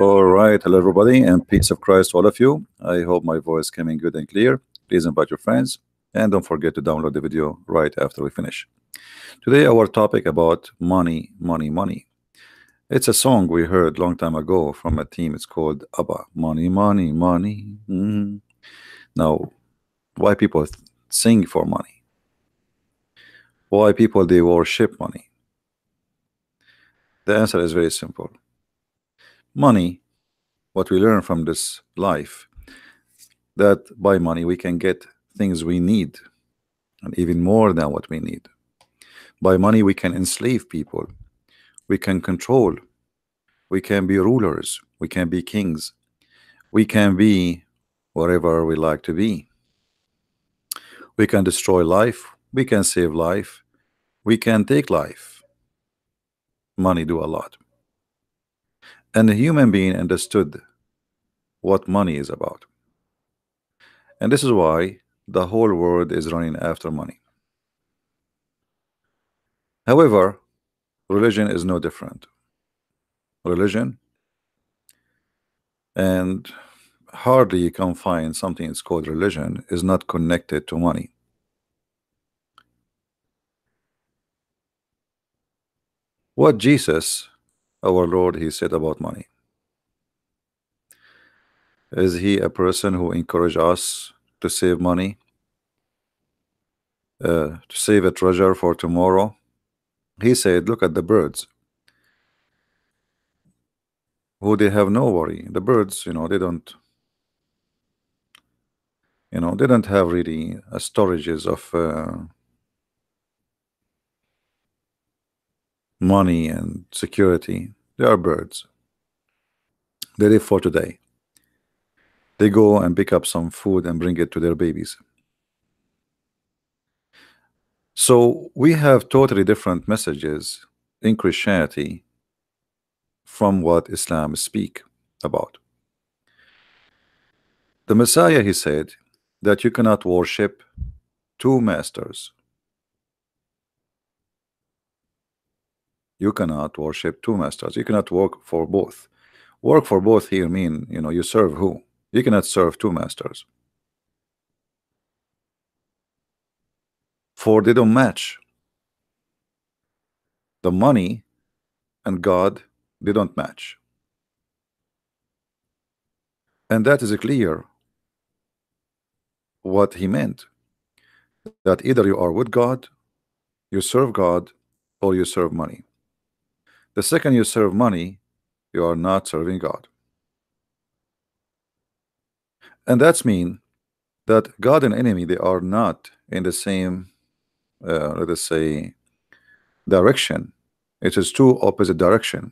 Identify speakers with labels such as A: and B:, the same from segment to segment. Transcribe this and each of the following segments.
A: All right, hello everybody, and peace of Christ to all of you. I hope my voice came in good and clear. Please invite your friends, and don't forget to download the video right after we finish. Today, our topic about money, money, money. It's a song we heard long time ago from a team. It's called ABBA. Money, money, money. Now, why people sing for money? Why people they worship money? The answer is very simple. Money, what we learn from this life, that by money we can get things we need, and even more than what we need. By money we can enslave people, we can control, we can be rulers, we can be kings, we can be whatever we like to be. We can destroy life, we can save life, we can take life. Money do a lot. And the human being understood what money is about. And this is why the whole world is running after money. However, religion is no different. Religion, and hardly you can find something that's called religion, is not connected to money. What Jesus, our Lord, he said about money? Is he a person who encouraged us to save money? To save a treasure for tomorrow? He said, look at the birds. Who they have no worry. The birds, they don't have really storages of money and security. They are birds. They live for today. They go and pick up some food and bring it to their babies. So we have totally different messages in Christianity from what Islam speak about. The Messiah, he said that you cannot worship two masters. You cannot worship two masters. You cannot work for both. Work for both here mean, you serve who? You cannot serve two masters. For they don't match. The money and God, they don't match. And that is clear what he meant. That either you are with God, you serve God, or you serve money. The second you serve money, you are not serving God. And that's mean that God and enemy, they are not in the same, let us say, direction. It is two opposite direction.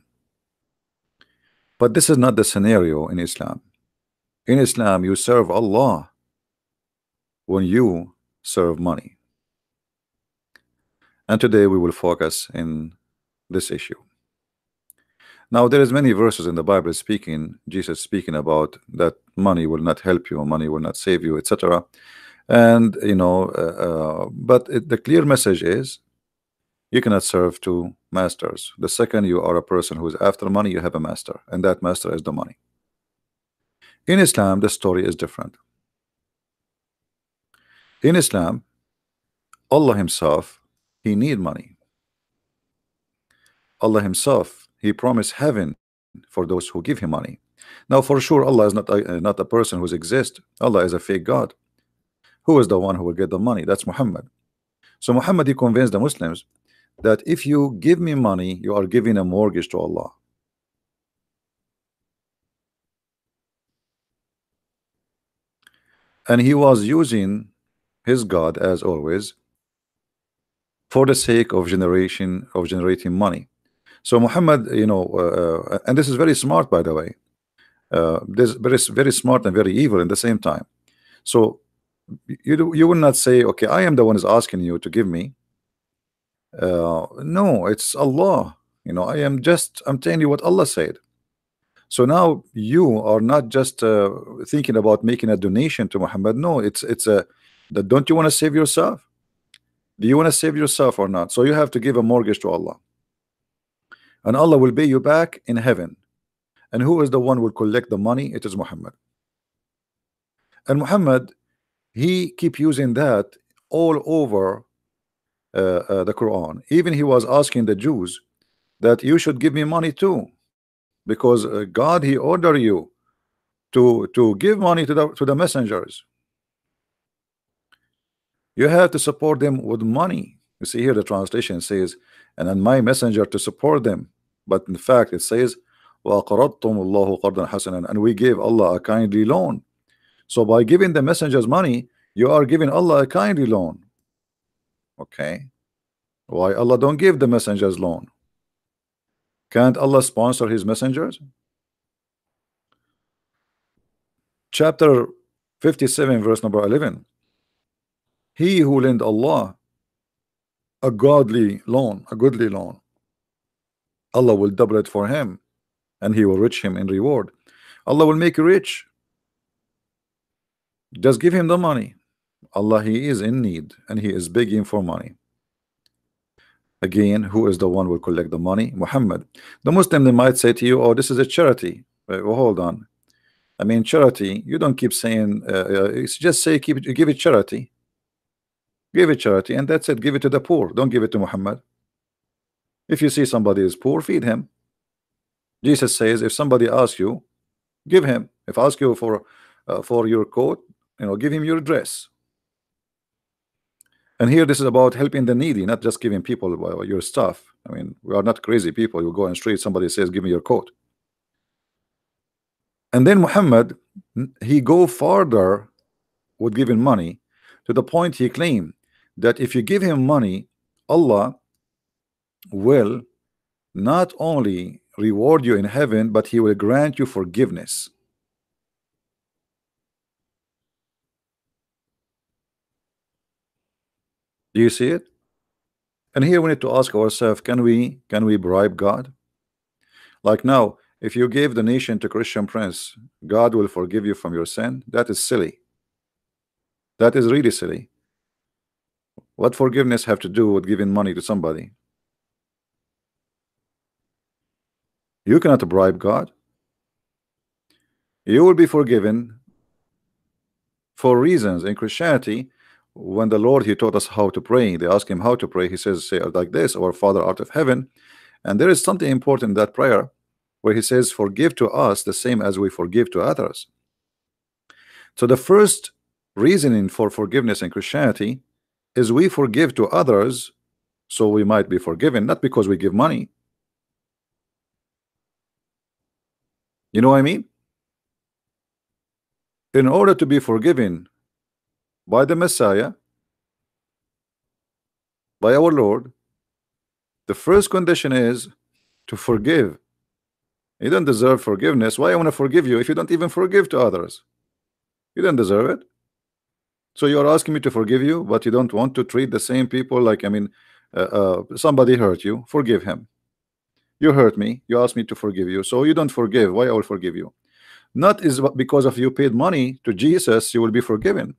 A: But this is not the scenario in Islam. In Islam, you serve Allah when you serve money. And today we will focus in this issue. Now there is many verses in the Bible speaking, Jesus speaking about that money will not help you, money will not save you, etc. And but the clear message is you cannot serve two masters. The second you are a person who is after money, you have a master, and that master is the money. In Islam, the story is different. In Islam, Allah himself, he need money. Allah himself, he promised heaven for those who give him money. Now for sure Allah is not a person who exists. Allah is a fake God. Who is the one who will get the money? That's Muhammad. So Muhammad, he convinced the Muslims that if you give me money, you are giving a mortgage to Allah. And he was using his God, as always, for the sake of generating money. So Muhammad, and this is very smart, by the way. This very smart and very evil in the same time. So you will not say, okay, I am the one who's asking you to give me. No, it's Allah. I'm telling you what Allah said. So now you are not just thinking about making a donation to Muhammad. No, don't you want to save yourself? Do you want to save yourself or not? So you have to give a mortgage to Allah, and Allah will pay you back in heaven. And who is the one who will collect the money? It is Muhammad. And Muhammad, he keep using that all over the Quran. Even he was asking the Jews that you should give me money too, because God, he order you to give money to the messengers. You have to support them with money. You see here the translation says, and then my messenger to support them. But in fact it says, وَأَقْرَضْتُمُ اللَّهُ قَرْضًا حَسَنًا, and we gave Allah a kindly loan. So by giving the messengers money, you are giving Allah a kindly loan. Okay, why Allah don't give the messengers loan? Can't Allah sponsor his messengers? Chapter 57 verse number 11, he who lend Allah a godly loan, a goodly loan, Allah will double it for him, and he will rich him in reward. Allah will make you rich. Just give him the money. Allah, he is in need and he is begging for money. Again, who is the one who will collect the money? Muhammad. The Muslim, they might say to you, oh, this is a charity. Well, hold on. I mean, charity, you don't keep saying just say give it charity. Give it charity, and that's it. Give it to the poor. Don't give it to Muhammad. If you see somebody is poor, feed him. Jesus says, if somebody asks you, give him. If ask you for your coat, give him your dress. And here this is about helping the needy, not just giving people your stuff. I mean, we are not crazy people. You go on the street, somebody says, give me your coat. And then Muhammad, he go further with giving money, to the point he claimed that if you give him money, Allah will not only reward you in heaven, but he will grant you forgiveness. Do you see it? And here we need to ask ourselves, can we bribe God? Like now, if you gave the nation to Christian prince, God will forgive you from your sin. That is silly. That is really silly. What forgiveness have to do with giving money to somebody? You cannot bribe God. You will be forgiven for reasons. In Christianity, when the Lord, he taught us how to pray, they ask him how to pray, he says, say like this, our Father art of heaven. And there is something important in that prayer where he says, forgive to us the same as we forgive to others. So the first reasoning for forgiveness in Christianity is we forgive to others so we might be forgiven, not because we give money. You know what I mean? In order to be forgiven by the Messiah, by our Lord, the first condition is to forgive. You don't deserve forgiveness. Why I want to forgive you if you don't even forgive to others? You don't deserve it. So you're asking me to forgive you, but you don't want to treat the same people like, I mean, somebody hurt you, forgive him. You hurt me, you asked me to forgive you, so you don't forgive. Why I will forgive you? Not is because of you paid money to Jesus, you will be forgiven.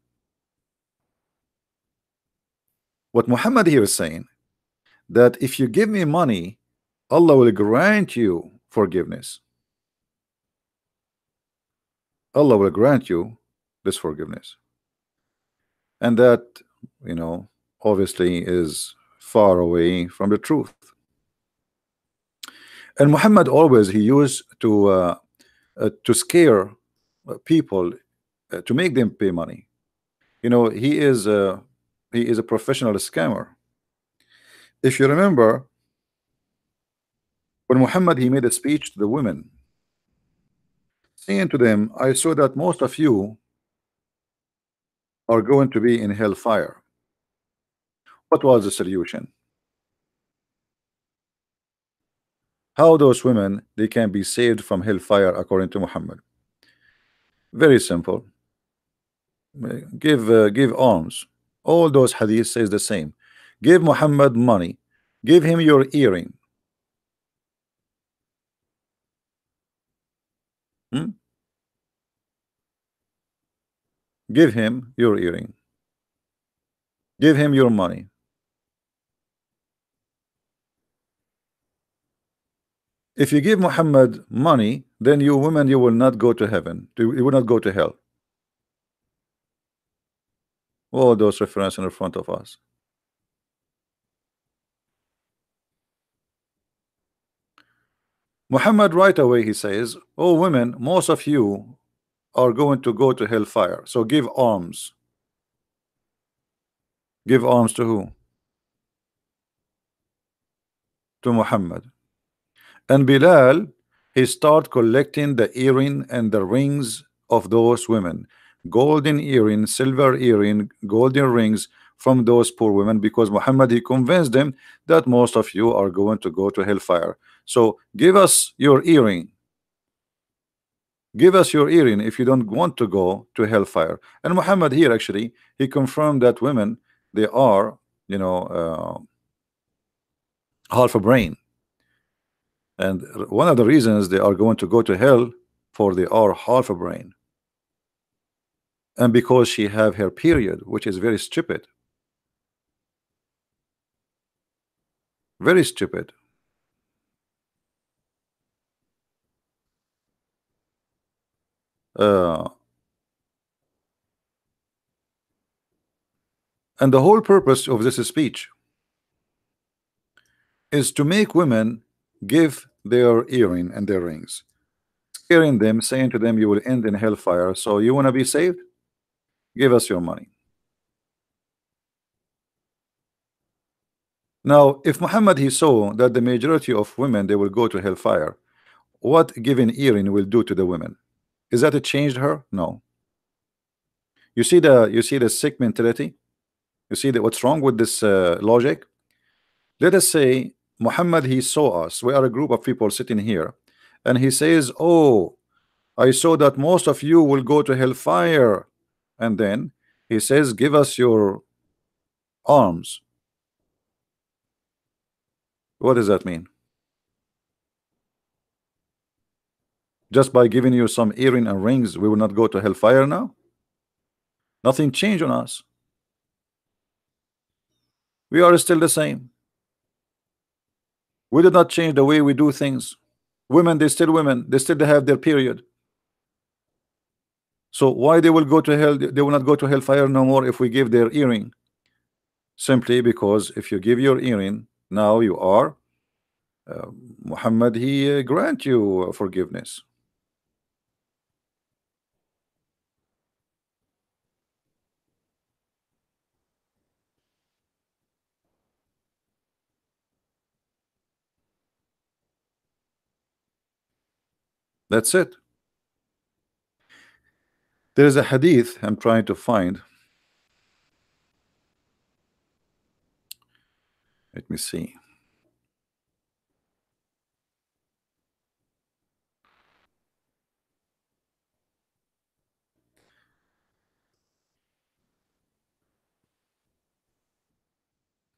A: What Muhammad here is saying, that if you give me money, Allah will grant you forgiveness. Allah will grant you this forgiveness. And that, obviously is far away from the truth. And Muhammad always, he used to scare people, to make them pay money. He is a professional scammer. If you remember, when Muhammad, he made a speech to the women, saying to them, I saw that most of you are going to be in hellfire. What was the solution? How those women, they can be saved from hellfire according to Muhammad? Very simple. Give alms. All those hadith says the same. Give Muhammad money. Give him your earring. Give him your earring. Give him your money. If you give Muhammad money, then you women, you will not go to heaven. You will not go to hell. All those references in front of us. Muhammad right away he says, "Oh women, most of you are going to go to hellfire. So give alms." Give alms to who? To Muhammad. And Bilal, he start collecting the earring and the rings of those women, golden earring, silver earring, golden rings from those poor women, because Muhammad he convinced them that most of you are going to go to hellfire. So give us your earring. Give us your earring if you don't want to go to hellfire. And Muhammad here actually he confirmed that women, they are, you know, half a brain. And one of the reasons they are going to go to hell, for they are half a brain. And because she have her period, which is very stupid. Very stupid. Uh, and the whole purpose of this speech is to make women give their earring and their rings, scaring them, saying to them, you will end in hellfire. So you want to be saved? Give us your money. Now, if Muhammad he saw that the majority of women they will go to hellfire, what giving earring will do to the women? Is that it changed her? No. You see the sick mentality. You see that what's wrong with this logic. Let us say Muhammad he saw us. We are a group of people sitting here, and he says, "Oh, I saw that most of you will go to hellfire," and then he says, "Give us your arms." What does that mean? Just by giving you some earring and rings, we will not go to hellfire now? Nothing changed on us. We are still the same. We did not change the way we do things. Women, they still women. They still have their period. So why they will go to hell? They will not go to hellfire no more if we give their earring. Simply because if you give your earring, now you are Muhammad. He grant you forgiveness. That's it. There is a hadith I'm trying to find. Let me see.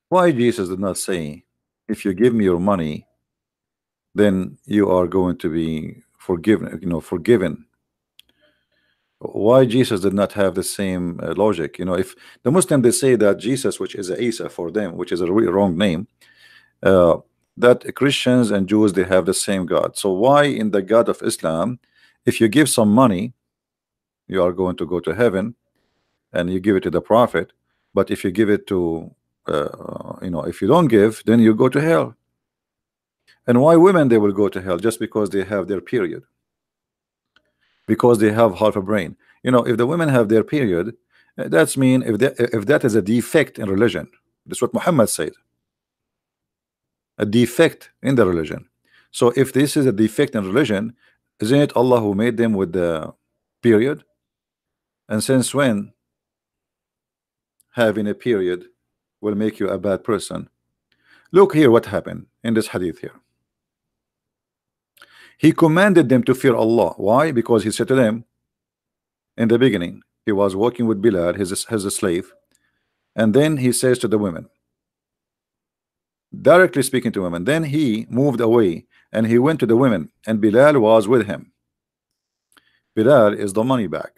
A: Why Jesus did not say, if you give me your money, then you are going to be forgiven, forgiven. Why Jesus did not have the same logic? If the Muslim they say that Jesus, which is Isa for them, which is a really wrong name, uh, that Christians and Jews they have the same God. So why in the God of Islam, if you give some money, you are going to go to heaven, and you give it to the Prophet, but if you give it to if you don't give, then you go to hell. And why women they will go to hell? Just because they have their period, because they have half a brain. If the women have their period, that's mean if that is a defect in religion. That's what Muhammad said, a defect in the religion. So if this is a defect in religion, isn't it Allah who made them with the period? And since when having a period will make you a bad person? Look here what happened in this hadith here. He commanded them to fear Allah. Why? Because he said to them in the beginning, he was working with Bilal, his slave, and then he says to the women, directly speaking to women, then he moved away and he went to the women, and Bilal was with him. Bilal is the money bag.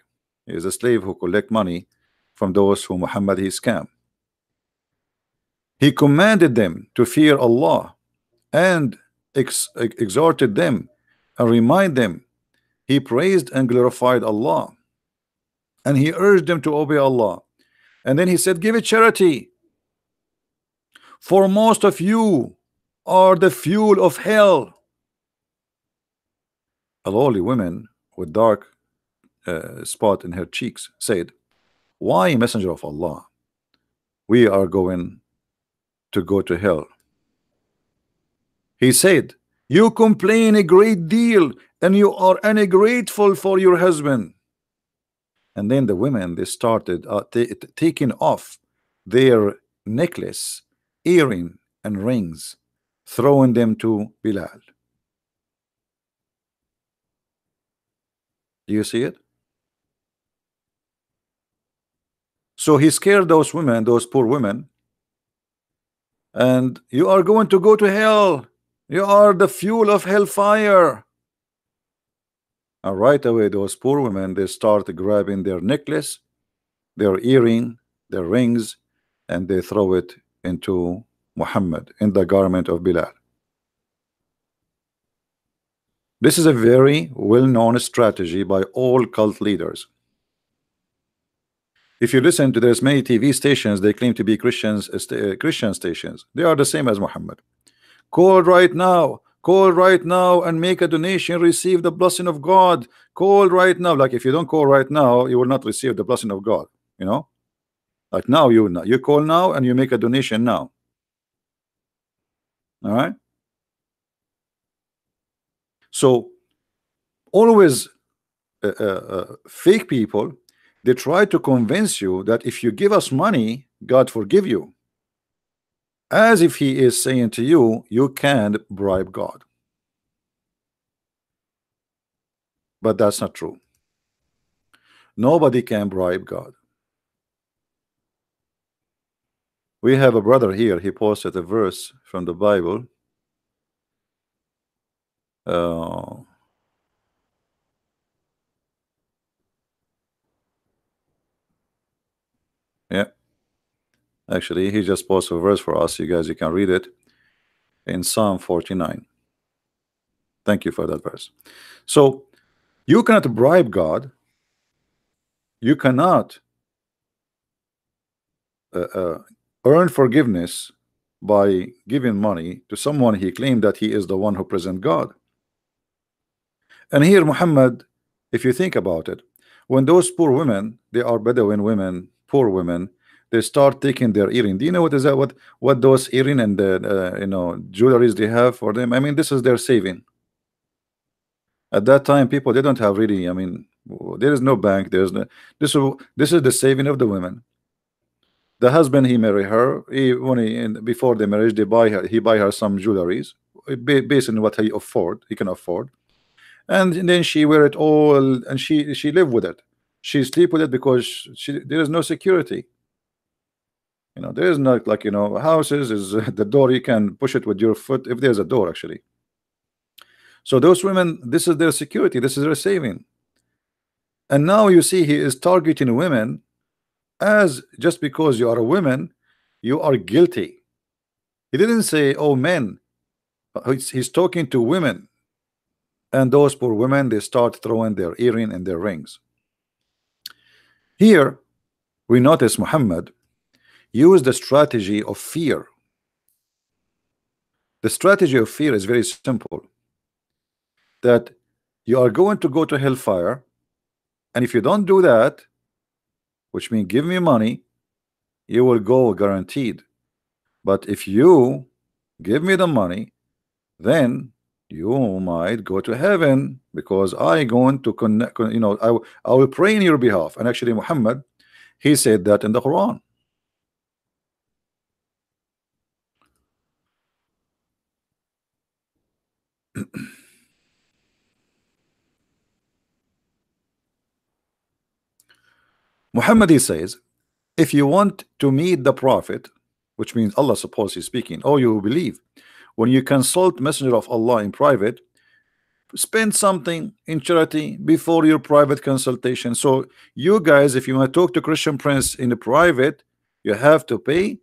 A: He is a slave who collect money from those who Muhammad he scam. He commanded them to fear Allah and exhorted them and remind them. He praised and glorified Allah, and he urged them to obey Allah. And then he said, give it charity, for most of you are the fuel of hell. A lowly woman with dark spot in her cheeks said, why, messenger of Allah, we are going to go to hell? He said, you complain a great deal and you are ungrateful for your husband. And then the women, they started taking off their necklace, earring and rings, throwing them to Bilal. Do you see it? So he scared those women, those poor women, and you are going to go to hell. You are the fuel of hellfire. And right away, those poor women, they start grabbing their necklace, their earring, their rings, and they throw it into Muhammad, in the garment of Bilal. This is a very well-known strategy by all cult leaders. If you listen to, there's many TV stations, they claim to be Christian stations. They are the same as Muhammad. Call right now and make a donation, receive the blessing of God. Call right now. Like, if you don't call right now, you will not receive the blessing of God, you know. Like, now you call now and you make a donation now. All right. So always fake people, they try to convince you that if you give us money, God forgive you, as if he is saying to you, you can't bribe God. But that's not true. Nobody can bribe God. We have a brother here, he posted a verse from the Bible. Yeah, actually he just posted a verse for us. You guys, you can read it in Psalm 49. Thank you for that verse. So you cannot bribe God. You cannot earn forgiveness by giving money to someone he claimed that he is the one who present God. And here Muhammad, if you think about it, when those poor women, they are Bedouin women, poor women, they start taking their earring. Do you know what is that? What those earring and the you know, jewelries they have for them? I mean, this is their saving. At that time, people, they don't have really. I mean, there is no bank. There's no. This is the saving of the women. The husband, he marry her. Before the marriage, he buy her some jewelries based on what he can afford. And then she wear it all, and she live with it. She sleep with it because there is no security. You know, there is not, like, you know, houses is the door, you can push it with your foot if there's a door actually. So those women, this is their security, this is their saving. And now you see he is targeting women, as just because you are a woman, you are guilty. He didn't say, oh, men. He's talking to women. And those poor women, they start throwing their earring and their rings. Here we notice Muhammad used the strategy of fear. The strategy of fear is very simple, that you are going to go to hellfire, and if you don't do that, which means give me money, you will go guaranteed. But if you give me the money, then you might go to heaven, because I going to connect, you know, I will pray in your behalf. And actually Muhammad, he said that in the Quran. Muhammad, he says, if you want to meet the Prophet, which means Allah, suppose he's speaking, oh, you believe, when you consult Messenger of Allah in private, spend something in charity before your private consultation. So you guys, if you want to talk to Christian Prince in the private, you have to pay.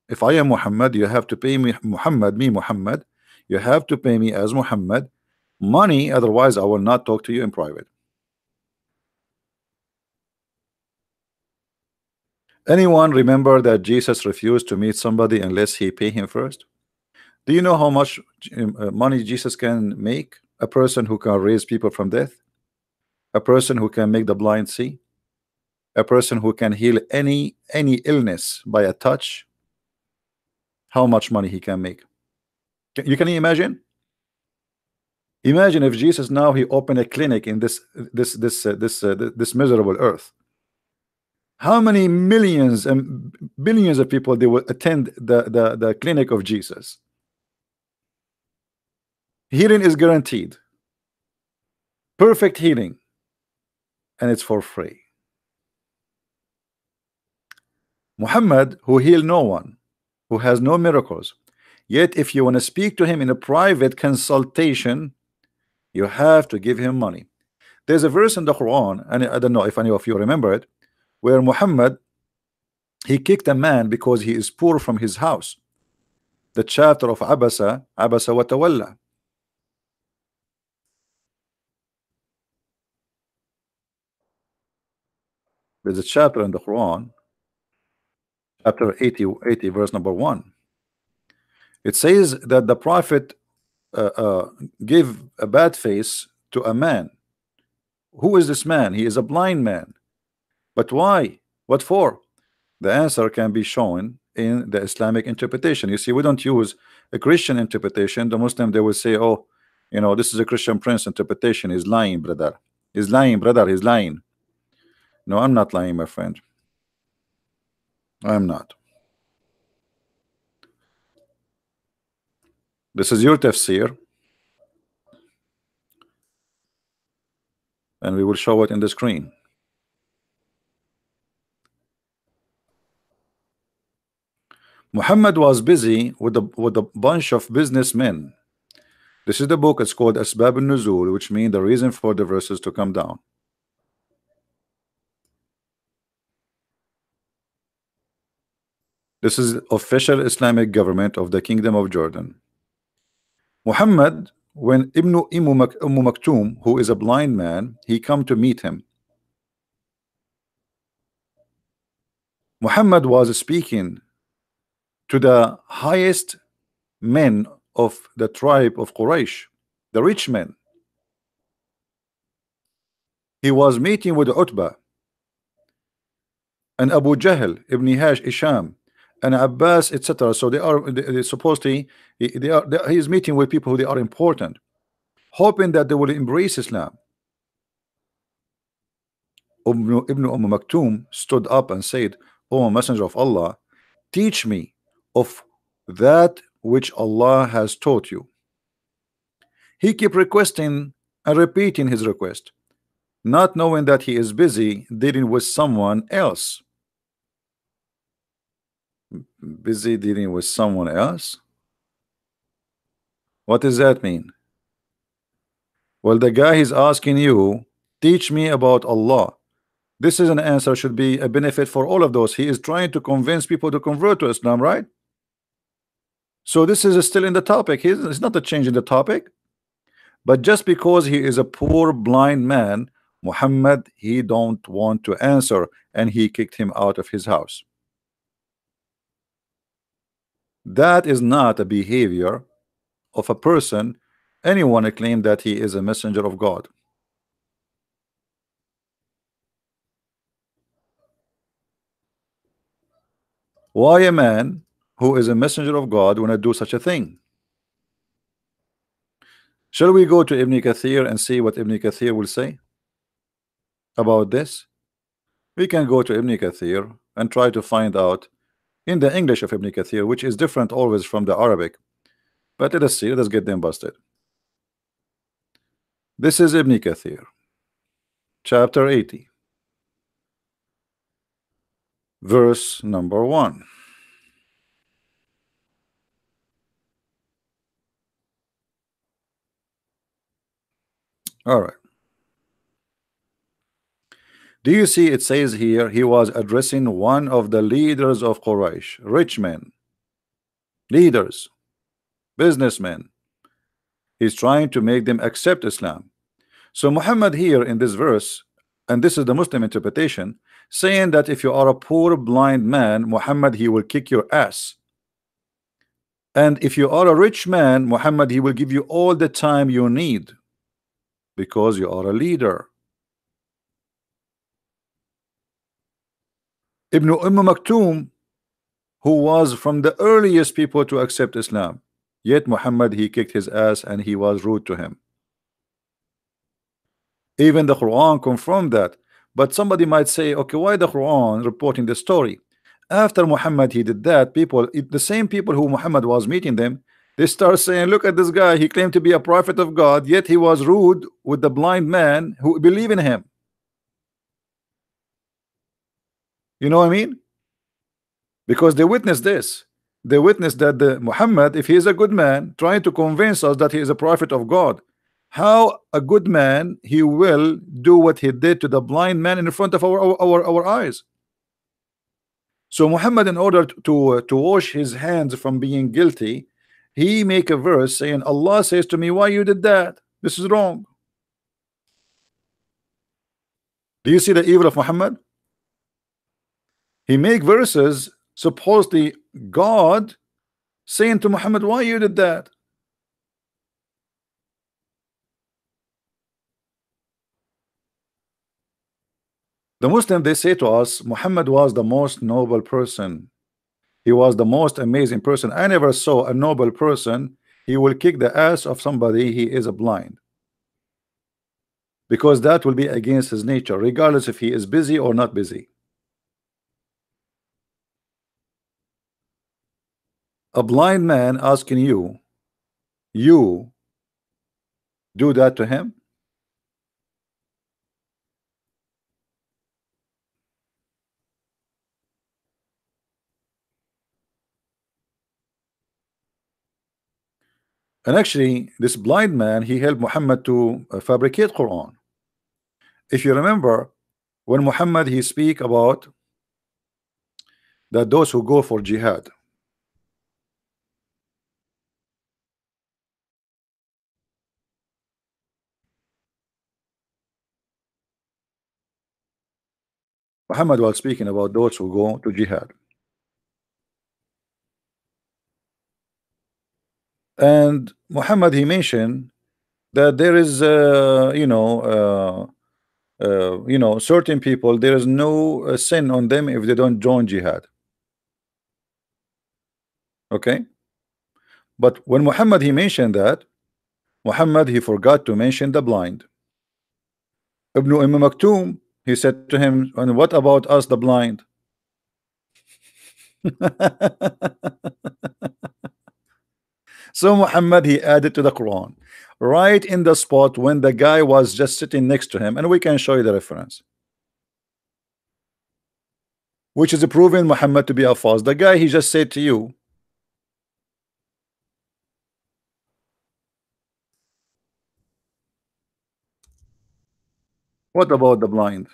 A: If I am Muhammad, you have to pay me, Muhammad, You have to pay me as Muhammad money, otherwise I will not talk to you in private. Anyone remember that Jesus refused to meet somebody unless he pay him first? Do you know how much money Jesus can make? A person who can raise people from death, a person who can make the blind see, a person who can heal any illness by a touch. How much money he can make? You can imagine? Imagine if Jesus now he opened a clinic in this miserable earth. How many millions and billions of people they will attend the clinic of Jesus? Healing is guaranteed, perfect healing, and it's for free. Muhammad, who healed no one, who has no miracles, yet if you want to speak to him in a private consultation, you have to give him money. There's a verse in the Quran, and I don't know if any of you remember it, where Muhammad he kicked a man because he is poor from his house. The chapter of Abasa wa Tawalla. There's a chapter in the Quran, chapter 80 verse number 1. It says that the Prophet gave a bad face to a man. Who is this man? He is a blind man. But why? What for? The answer can be shown in the Islamic interpretation. You see, we don't use a Christian interpretation. The Muslim, they will say, oh, you know, this is a Christian Prince interpretation. He's lying, brother. He's lying, brother. He's lying. No, I'm not lying, my friend. I'm not. This is your tafsir, and we will show it in the screen. Muhammad was busy with a bunch of businessmen. This is the book. It's called Asbab al-Nuzul, which means the reason for the verses to come down. This is official Islamic government of the Kingdom of Jordan. Muhammad, when Ibn Maktoum, who is a blind man, he come to meet him. Muhammad was speaking to the highest men of the tribe of Quraysh, the rich men. He was meeting with Utbah and Abu Jahl, Ibn Hisham, and Abbas, etc. So they supposedly he is meeting with people who they are important, hoping that they will embrace Islam. Ibn Maktoum stood up and said, "O Messenger of Allah, teach me of that which Allah has taught you." He kept requesting and repeating his request, not knowing that he is busy dealing with someone else. Busy dealing with someone else? What does that mean? Well, the guy is asking you, teach me about Allah. This is an answer, should be a benefit for all of those. He is trying to convince people to convert to Islam, right? So this is still in the topic. It's not a change in the topic. But just because he is a poor blind man, Muhammad, he don't want to answer, and he kicked him out of his house. That is not a behavior of a person, anyone claim that he is a messenger of God. Why a man who is a messenger of God want to do such a thing? Shall we go to Ibn Kathir and see what Ibn Kathir will say about this? We can go to Ibn Kathir and try to find out in the English of Ibn Kathir, which is different always from the Arabic. But let us see, let's get them busted. This is Ibn Kathir, chapter 80, verse number 1. All right. Do you see it says here he was addressing one of the leaders of Quraysh, rich men, leaders, businessmen. He's trying to make them accept Islam. So Muhammad here in this verse, and this is the Muslim interpretation, saying that if you are a poor blind man, Muhammad, he will kick your ass. And if you are a rich man, Muhammad, he will give you all the time you need because you are a leader. Ibn Maktoum, who was from the earliest people to accept Islam, yet Muhammad, he kicked his ass and he was rude to him. Even the Quran confirmed that. But somebody might say, okay, why the Quran reporting the story? After Muhammad he did that, people, the same people who Muhammad was meeting them, they start saying, look at this guy, he claimed to be a prophet of God, yet he was rude with the blind man who believe in him. You know what I mean? Because they witnessed this. They witnessed that the Muhammad, if he is a good man, trying to convince us that he is a prophet of God, how a good man he will do what he did to the blind man in front of our eyes. So Muhammad, in order to wash his hands from being guilty, he make a verse saying, Allah says to me, why you did that? This is wrong. Do you see the evil of Muhammad? He make verses supposedly God saying to Muhammad, why you did that? The Muslim, they say to us, Muhammad was the most noble person. He was the most amazing person. I never saw a noble person. He will kick the ass of somebody he is blind, because that will be against his nature, regardless if he is busy or not busy. A blind man asking you do that to him? And actually, this blind man, he helped Muhammad to fabricate Quran. If you remember, when Muhammad he speak about that those who go for jihad, Muhammad was speaking about those who go to jihad, and Muhammad he mentioned that there is certain people, there is no sin on them if they don't join jihad. Okay, but when Muhammad he mentioned that, Muhammad he forgot to mention the blind. Ibn Maktoum, he said to him, and what about us the blind? So Muhammad he added to the Quran right in the spot when the guy was just sitting next to him, and we can show you the reference, which is proving Muhammad to be a false. The guy he just said to you, what about the blind?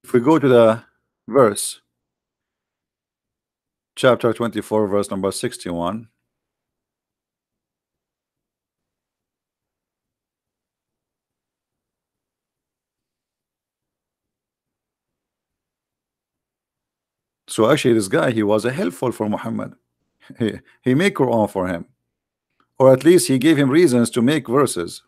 A: If we go to the verse, chapter 24, verse number 61. So actually this guy, he was a helpful for Muhammad. He made Quran for him, or at least he gave him reasons to make verses.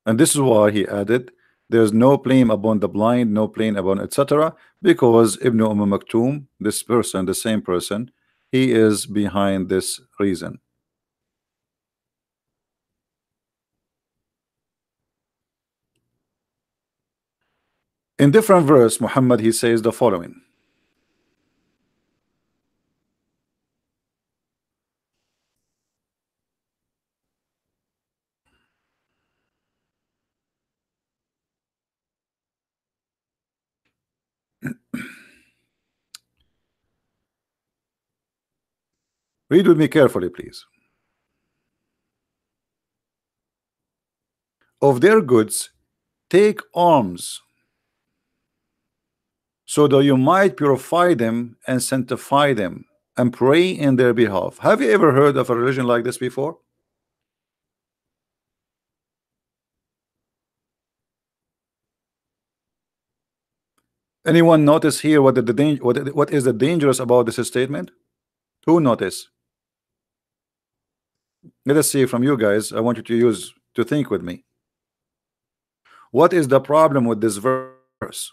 A: And this is why he added, there's no blame upon the blind, no blame upon etc., because Ibn Maktoum, this person, the same person, he is behind this reason. In different verse, Muhammad he says the following. Read with me carefully, please. Of their goods take arms so that you might purify them and sanctify them and pray in their behalf. Have you ever heard of a religion like this before? Anyone notice here what what is the dangerous about this statement? Who notice? Let us see from you guys. I want you to think with me. What is the problem with this verse?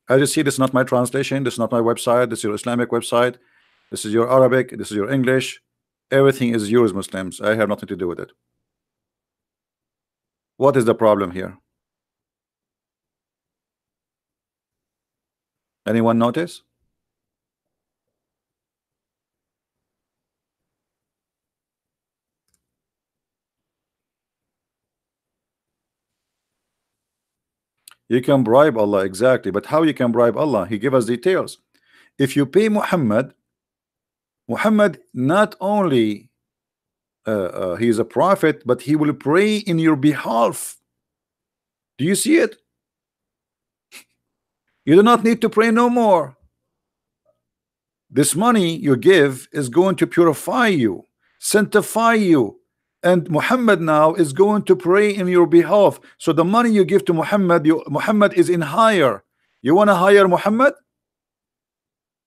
A: As you see, this is not my translation, this is not my website, this is your Islamic website, this is your Arabic, this is your English. Everything is yours, Muslims. I have nothing to do with it. What is the problem here? Anyone notice? You can bribe Allah, exactly, but how you can bribe Allah? He gave us details. If you pay Muhammad not only he is a prophet, but he will pray in your behalf. Do you see it? You do not need to pray no more. This money you give is going to purify you, sanctify you, and Muhammad now is going to pray in your behalf. So the money you give to Muhammad, Muhammad is in hire. You want to hire Muhammad?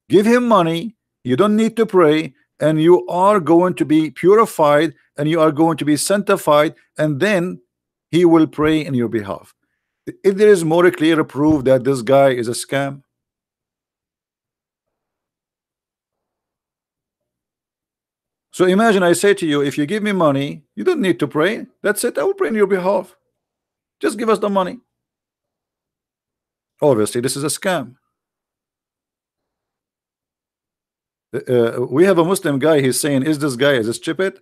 A: Give him money. You don't need to pray, and you are going to be purified, and you are going to be sanctified, and then he will pray in your behalf. If there is more clear proof that this guy is a scam. So imagine I say to you, if you give me money, you don't need to pray. That's it. I will pray on your behalf. Just give us the money. Obviously, this is a scam. We have a Muslim guy. He's saying, "Is this guy is stupid?"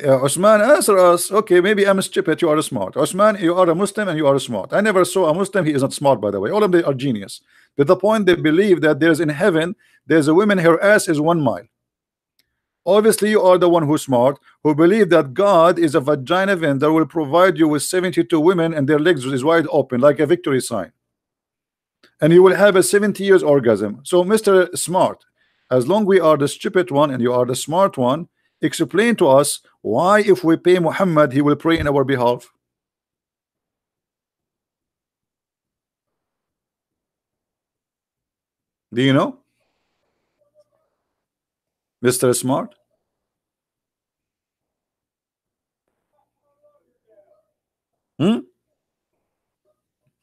A: Osman, answer us. Okay, maybe I'm stupid. You are smart. Osman, you are a Muslim and you are smart. I never saw a Muslim. He is not smart, by the way. All of them are genius. To the point they believe that there's in heaven, there's a woman. Her ass is 1 mile. Obviously, you are the one who's smart, who believe that God is a vagina vendor, will provide you with 72 women and their legs is wide open like a victory sign, and you will have a 70 years orgasm. So Mr. Smart, as long we are the stupid one and you are the smart one, explain to us why if we pay Muhammad he will pray in our behalf. Do you know, Mr. Smart?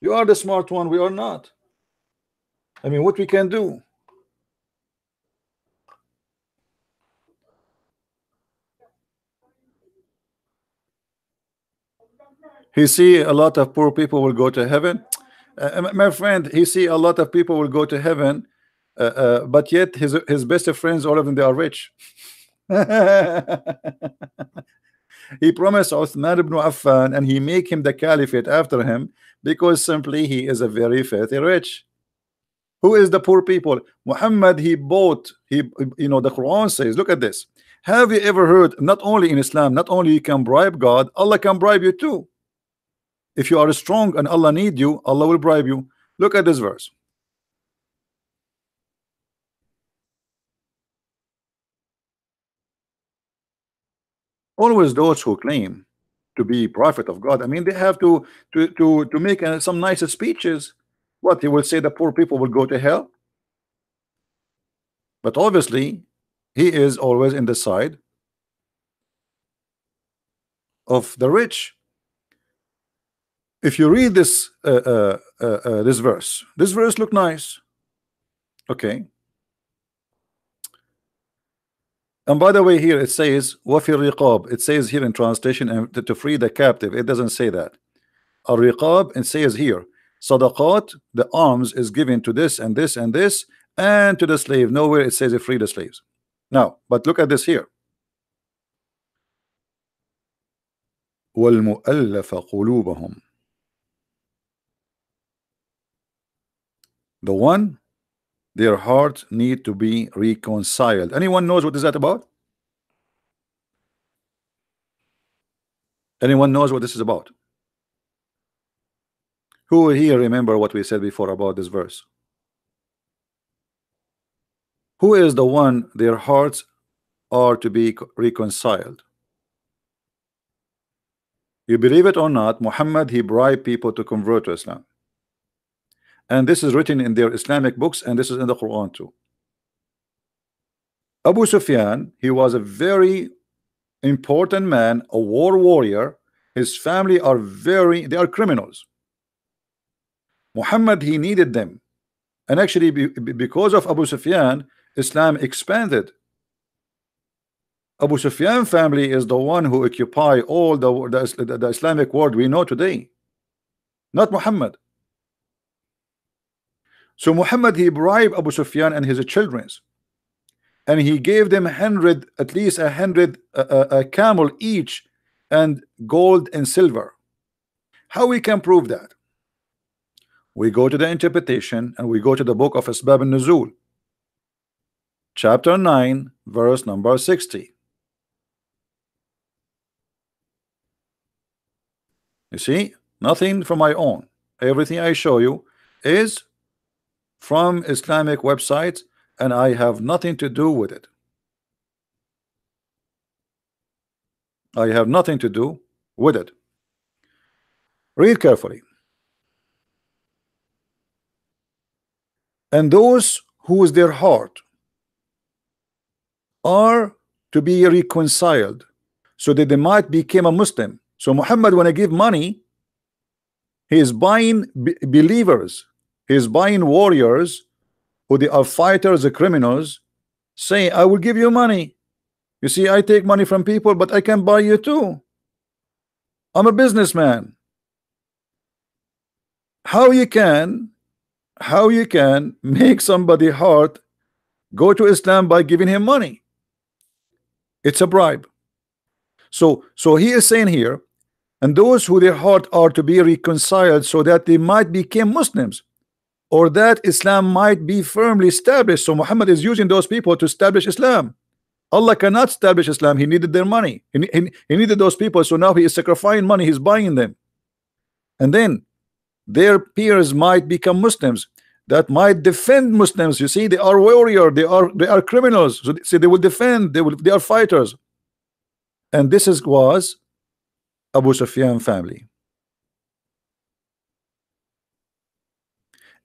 A: You are the smart one, we are not. I mean, what we can do? He see a lot of poor people will go to heaven. My friend, he see a lot of people will go to heaven, but yet his best friends, all of them, they are rich. He promised Uthman ibn Affan and he make him the caliphate after him because simply he is a very filthy rich. Who is the poor people? Muhammad, he bought, you know, the Quran says, look at this. Have you ever heard, not only in Islam, not only you can bribe God, Allah can bribe you too. If you are strong and Allah need you, Allah will bribe you. Look at this verse. Always those who claim to be prophet of God, I mean, they have to make some nice speeches. What they will say, the poor people will go to hell. But obviously, he is always in the side of the rich. If you read this this verse look nice, okay. And by the way, here it says وَفِي الرِّقَابِ. It says here in translation, and to free the captive. It doesn't say that. Al-riqab, it says here sadaqat, the alms is given to this and this and this, and to the slave. Nowhere it says free the slaves. Now, but look at this here. وَالْمُؤَلَّفَ قُلُوبَهُمْ. The one, their heart need to be reconciled. Anyone knows what is that about? Anyone knows what this is about? Who here remember what we said before about this verse? Who is the one their hearts are to be reconciled? You believe it or not, Muhammad, he bribed people to convert to Islam. And this is written in their Islamic books, and this is in the Quran too. Abu Sufyan, he was a very important man, a war warrior. His family are they are criminals. Muhammad, he needed them. And actually, because of Abu Sufyan, Islam expanded. Abu Sufyan family is the one who occupy all the Islamic world we know today, not Muhammad. So Muhammad, he bribed Abu Sufyan and his children, and he gave them at least 100 camel each, and gold and silver. How we can prove that? We go to the interpretation, and we go to the book of Asbab al-Nuzul, chapter 9, verse number 60. You see, nothing from my own. Everything I show you is from Islamic websites, and I have nothing to do with it. I have nothing to do with it. Read carefully. And those whose their heart are to be reconciled, so that they might become a Muslim. So Muhammad, when I give money, he is buying believers, he is buying warriors who they are fighters, the criminals, saying, I will give you money. You see, I take money from people, but I can buy you too. I'm a businessman. How you can make somebody heart go to Islam by giving him money? It's a bribe. So he is saying here, and those who their heart are to be reconciled, so that they might become Muslims, or that Islam might be firmly established. So Muhammad is using those people to establish Islam. Allah cannot establish Islam. He needed their money. He needed those people. So now he is sacrificing money. He's buying them, and then their peers might become Muslims that might defend Muslims. You see, they are warrior. They are criminals. So see, they will defend. They are fighters. And this was Abu Sufyan family.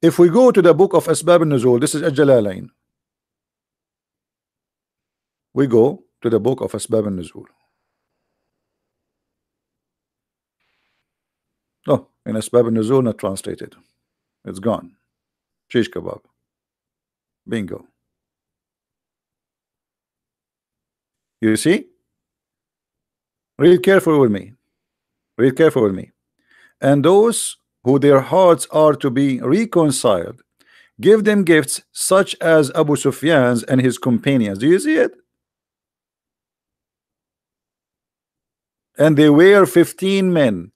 A: If we go to the book of Asbab al-Nuzul, this is Al-Jalalain. We go to the book of Asbab al-Nuzul. Oh, in Asbab al-Nuzul, not translated. It's gone. Shish kebab. Bingo. You see? Read carefully with me. Read carefully with me. And those who their hearts are to be reconciled, give them gifts such as Abu Sufyan's and his companions. Do you see it? And they were 15 men.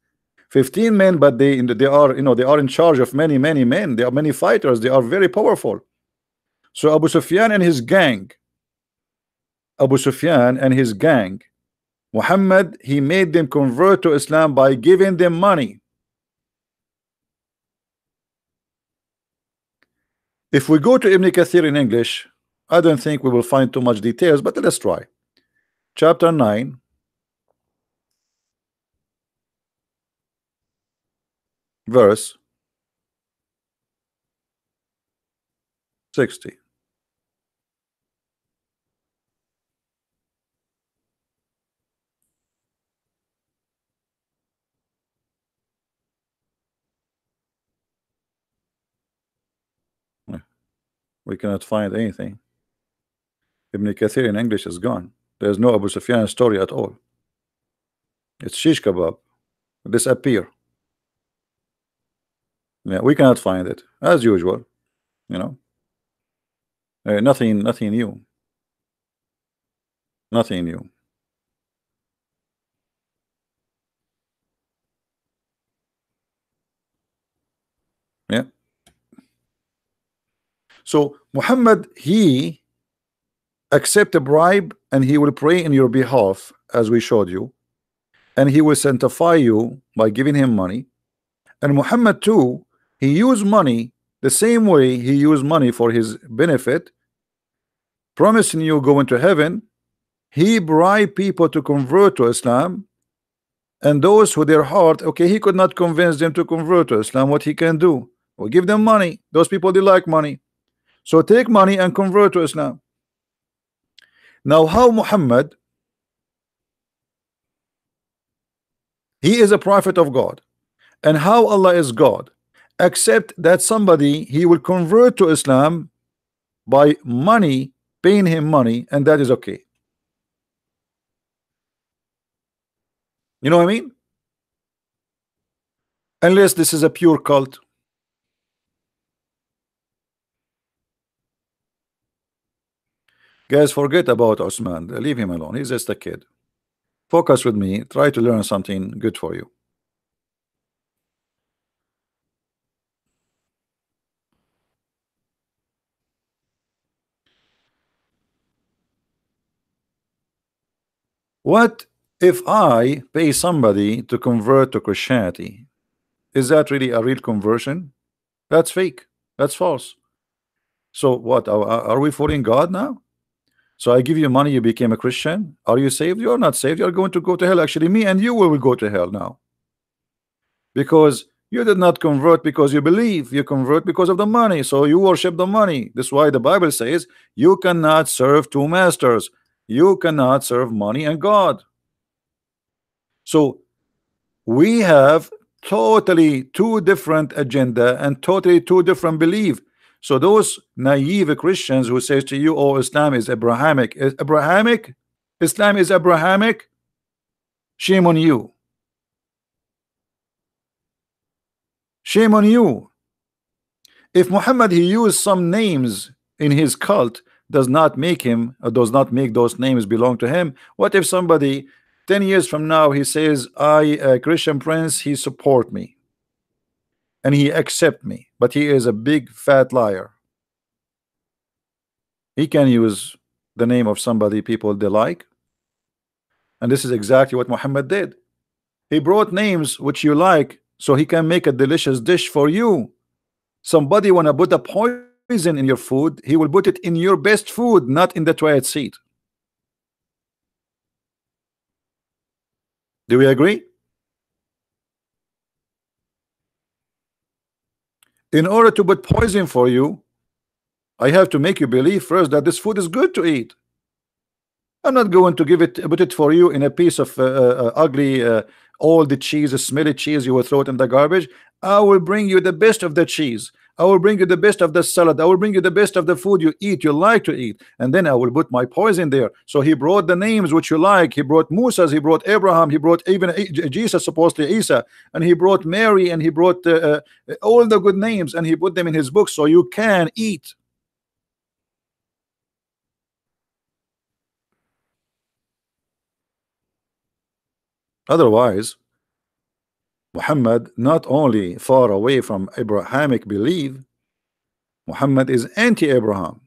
A: 15 men, but they are, they are in charge of many men. They are many fighters. They are very powerful. So Abu Sufyan and his gang, Muhammad, he made them convert to Islam by giving them money. If we go to Ibn Kathir in English, I don't think we will find too much details, but let's try. Chapter 9, verse 60. We cannot find anything. Ibn Kathir in English is gone. There's no Abu Sufyan story at all. It's shish kebab. Disappear. Yeah, we cannot find it as usual. Nothing new. Nothing new. Yeah. So Muhammad, he accept a bribe, and he will pray in your behalf, as we showed you, and he will sanctify you by giving him money, And Muhammad too, he used money the same way he used money for his benefit, promising you going to heaven. He bribed people to convert to Islam, and those who their heart, okay, he could not convince them to convert to Islam. What he can do? Well, give them money. Those people, they like money, so take money and convert to Islam. Now, how Muhammad, he is a prophet of God, and how Allah is God, except that somebody he will convert to Islam by money, paying him money, and that is okay. You know what I mean? Unless this is a pure cult. Guys, forget about Osman. Leave him alone. He's just a kid. Focus with me. Try to learn something good for you. What if I pay somebody to convert to Christianity? Is that really a real conversion? That's fake. That's false. So what? Are we fooling God now? So I give you money, you became a Christian. Are you saved? You're not saved. You're going to go to hell. Actually, me and you will go to hell now. Because you did not convert because you believe. You convert because of the money. So you worship the money. That's why the Bible says you cannot serve two masters. You cannot serve money and God. So we have totally two different agenda and totally two different belief. So those naive Christians who says to you, oh, Islam is Abrahamic, Islam is Abrahamic, shame on you. Shame on you. If Muhammad he used some names in his cult, does not make him, or does not make those names belong to him. What if somebody 10 years from now he says, I, a Christian prince, he support me and he accept me, but he is a big fat liar? He can use the name of somebody people they like, and this is exactly what Muhammad did. He brought names which you like so he can make a delicious dish for you. Somebody wanna put a poison in your food, he will put it in your best food, not in the toilet seat. Do we agree? In order to put poison for you, I have to make you believe first that this food is good to eat. I'm not going to put it for you in a piece of ugly all the cheese, smelly cheese, you will throw it in the garbage. I will bring you the best of the cheese. I will bring you the best of the salad. I will bring you the best of the food you eat, you like to eat, and then I will put my poison there. So he brought the names which you like. He brought Musa's, he brought Abraham, he brought even Jesus, supposedly Isa, and he brought Mary, and he brought all the good names, and he put them in his book so you can eat. Otherwise, Muhammad not only far away from Abrahamic belief, Muhammad is anti-Abraham.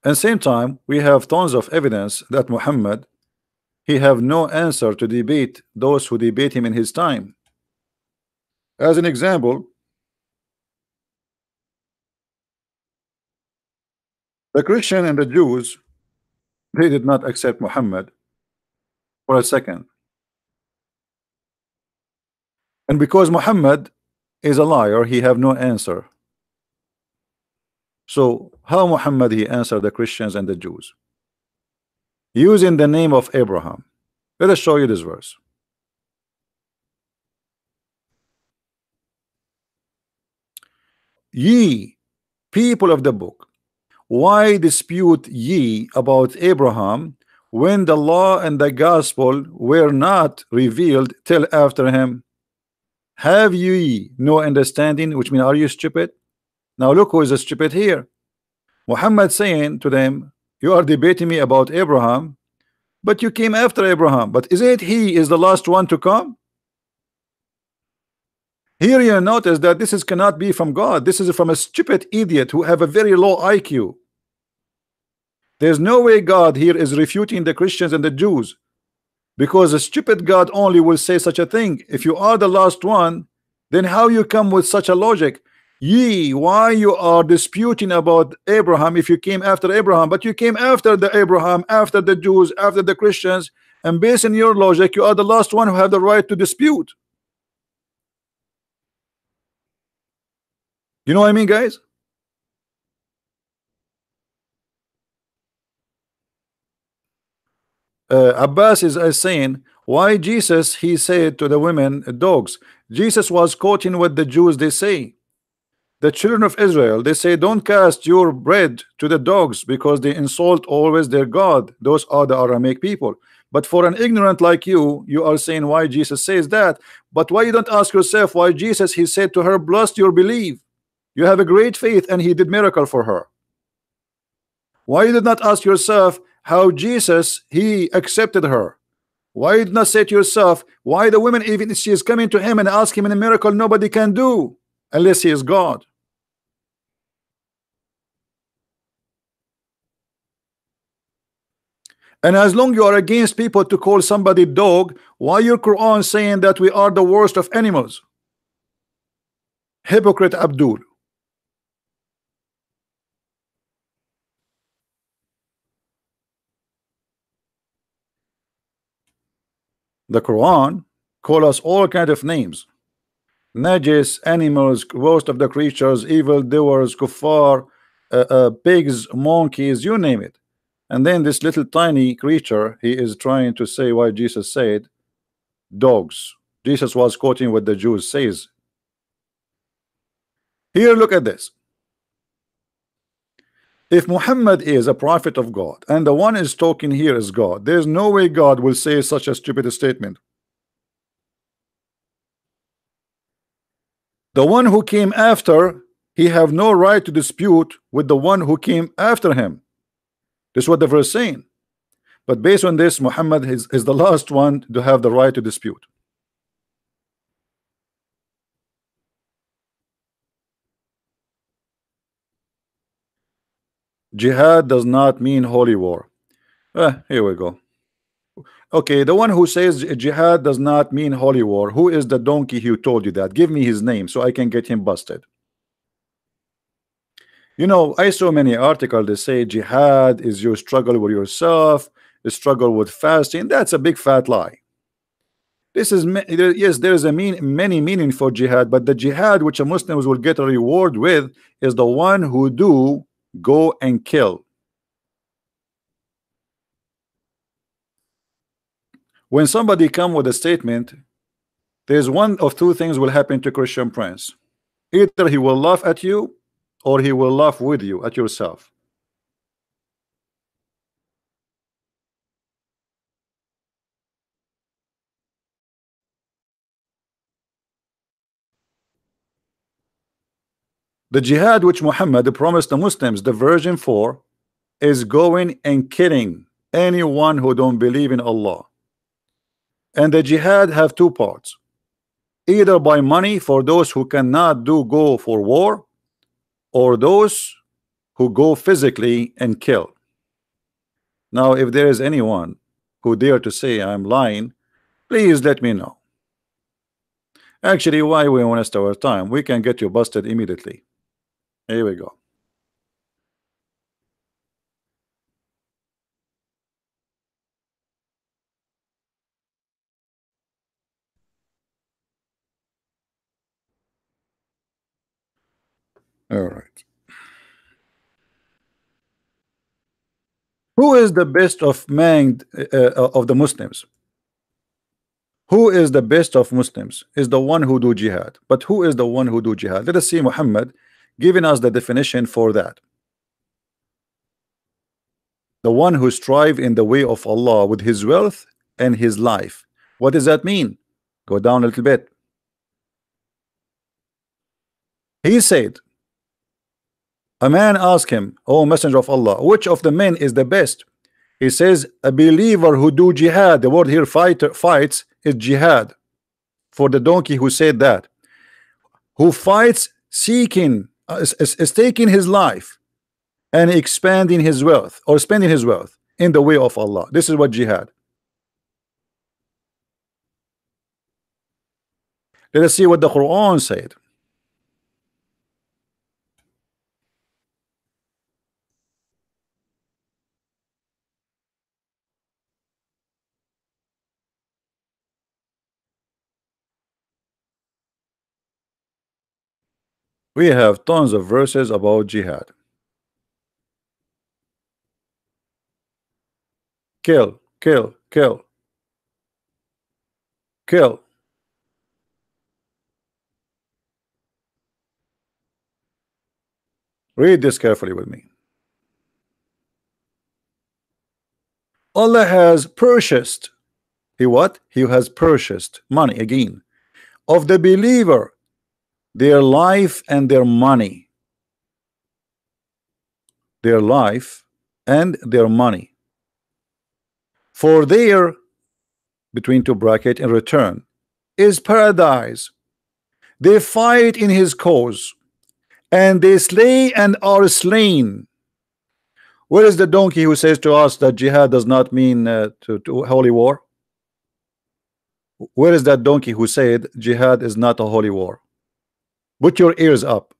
A: At the same time, we have tons of evidence that Muhammad he have no answer to debate those who debate him in his time. As an example, the Christian and the Jews, they did not accept Muhammad for a second. And because Muhammad is a liar, he have no answer. So how Muhammad he answered the Christians and the Jews? Using the name of Abraham. Let us show you this verse. Ye people of the book, why dispute ye about Abraham when the law and the gospel were not revealed till after him? Have ye no understanding? Which means, are you stupid? Now look who is stupid here. Muhammad saying to them, you are debating me about Abraham, but you came after Abraham. But is it he is the last one to come? Here you notice that this cannot be from God. This is from a stupid idiot who have a very low IQ. There's no way God here is refuting the Christians and the Jews, because a stupid God only will say such a thing. If you are the last one, then how you come with such a logic? Ye, why you are disputing about Abraham if you came after Abraham? But you came after the Abraham, after the Jews, after the Christians, and based on your logic, you are the last one who have the right to dispute. You know what I mean, guys? Abbas is saying, why Jesus, he said to the women, dogs. Jesus was quoting what the Jews they say. The children of Israel, they say, don't cast your bread to the dogs, because they insult always their God. Those are the Aramaic people. But for an ignorant like you, you are saying why Jesus says that. But why you don't ask yourself why Jesus, he said to her, blessed your belief. You have a great faith, and he did miracle for her. Why you did not ask yourself how Jesus, he accepted her? Why you did not say to yourself why the woman, even if she is coming to him and ask him in a miracle nobody can do unless he is God? And as long you are against people to call somebody dog, why your Quran saying that we are the worst of animals? Hypocrite Abdul. The Quran call us all kind of names. Najis, animals, worst of the creatures, evil doers, kuffar, pigs, monkeys, you name it. And then this little tiny creature, he is trying to say why Jesus said dogs. Jesus was quoting what the Jews says. Here, look at this. If Muhammad is a prophet of God and the one is talking here is God, there's no way God will say such a stupid statement. The one who came after, he have no right to dispute with the one who came after him. This is what the verse saying. But based on this, Muhammad is the last one to have the right to dispute. Jihad does not mean holy war. Here we go. Okay, the one who says jihad does not mean holy war, who is the donkey who told you that? Give me his name so I can get him busted. You know, I saw many articles that say jihad is your struggle with yourself, the struggle with fasting. That's a big fat lie. This is yes, there is a many meaning for jihad, but the jihad which a Muslims will get a reward with is the one who do go and kill. When somebody come with a statement, there's one of two things will happen to Christian Prince. Either he will laugh at you or he will laugh with you at yourself. The jihad which Muhammad promised the Muslims, the version 4, is going and killing anyone who don't believe in Allah. And the jihad have two parts, either by money for those who cannot go for war, or those who go physically and kill. Now if there is anyone who dare to say I'm lying, please let me know. Actually, why we waste our time? We can get you busted immediately. Here we go. All right. Who is the best of of the Muslims? Who is the best of Muslims? Is the one who do jihad. But who is the one who do jihad? Let us see Muhammad giving us the definition for that. The one who strive in the way of Allah with his wealth and his life. What does that mean? Go down a little bit. He said, a man asked him, O Messenger of Allah, which of the men is the best? He says, a believer who do jihad. The word here fights is jihad. For the donkey who said that, who fights seeking is taking his life and expanding his wealth or spending his wealth in the way of Allah. This is what jihad. Let us see what the Quran said. We have tons of verses about jihad. Kill, kill, kill, kill. Read this carefully with me. Allah has purchased. He what? He has purchased money again of the believer, their life and their money. Their life and their money. For their, between two bracket, in return, is paradise. They fight in his cause, and they slay and are slain. Where is the donkey who says to us that jihad does not mean to holy war? Where is that donkey who said jihad is not a holy war? Put your ears up.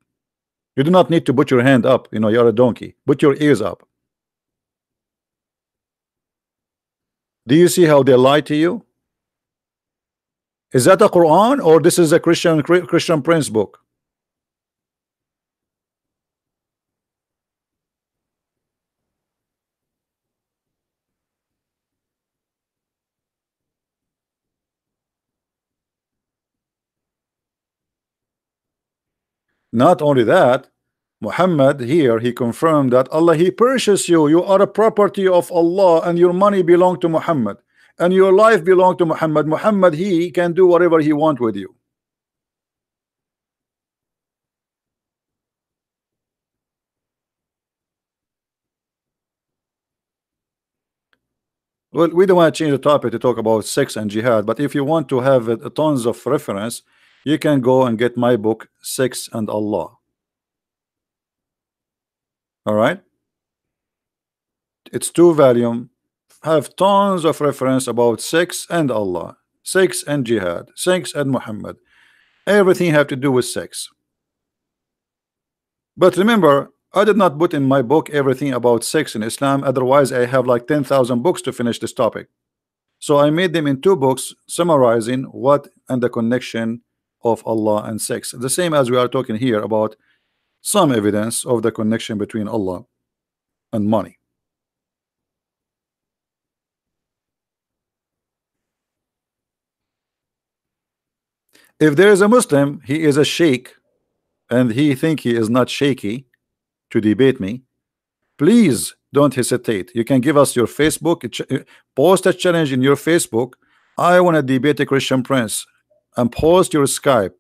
A: You do not need to put your hand up. You know, you're a donkey. Put your ears up. Do you see how they lie to you? Is that a Quran or this is a Christian Prince book? Not only that, Muhammad here, he confirmed that Allah, he purchased you. You are a property of Allah, and your money belong to Muhammad, and your life belong to Muhammad. Muhammad, he can do whatever he want with you. Well, we don't want to change the topic to talk about sex and jihad, but if you want to have tons of reference, you can go and get my book, Sex and Allah. All right, it's 2 volume, have tons of reference about sex and Allah, sex and jihad, sex and Muhammad. Everything have to do with sex. But remember, I did not put in my book everything about sex in Islam, otherwise I have like 10,000 books to finish this topic. So I made them in 2 books summarizing what and the connection of Allah and sex, the same as we are talking here about some evidence of the connection between Allah and money. If there is a Muslim, he is a sheikh, and he think he is not shaky to debate me, please don't hesitate. You can give us your Facebook, post a challenge in your Facebook. I want to debate a Christian Prince, and post your Skype.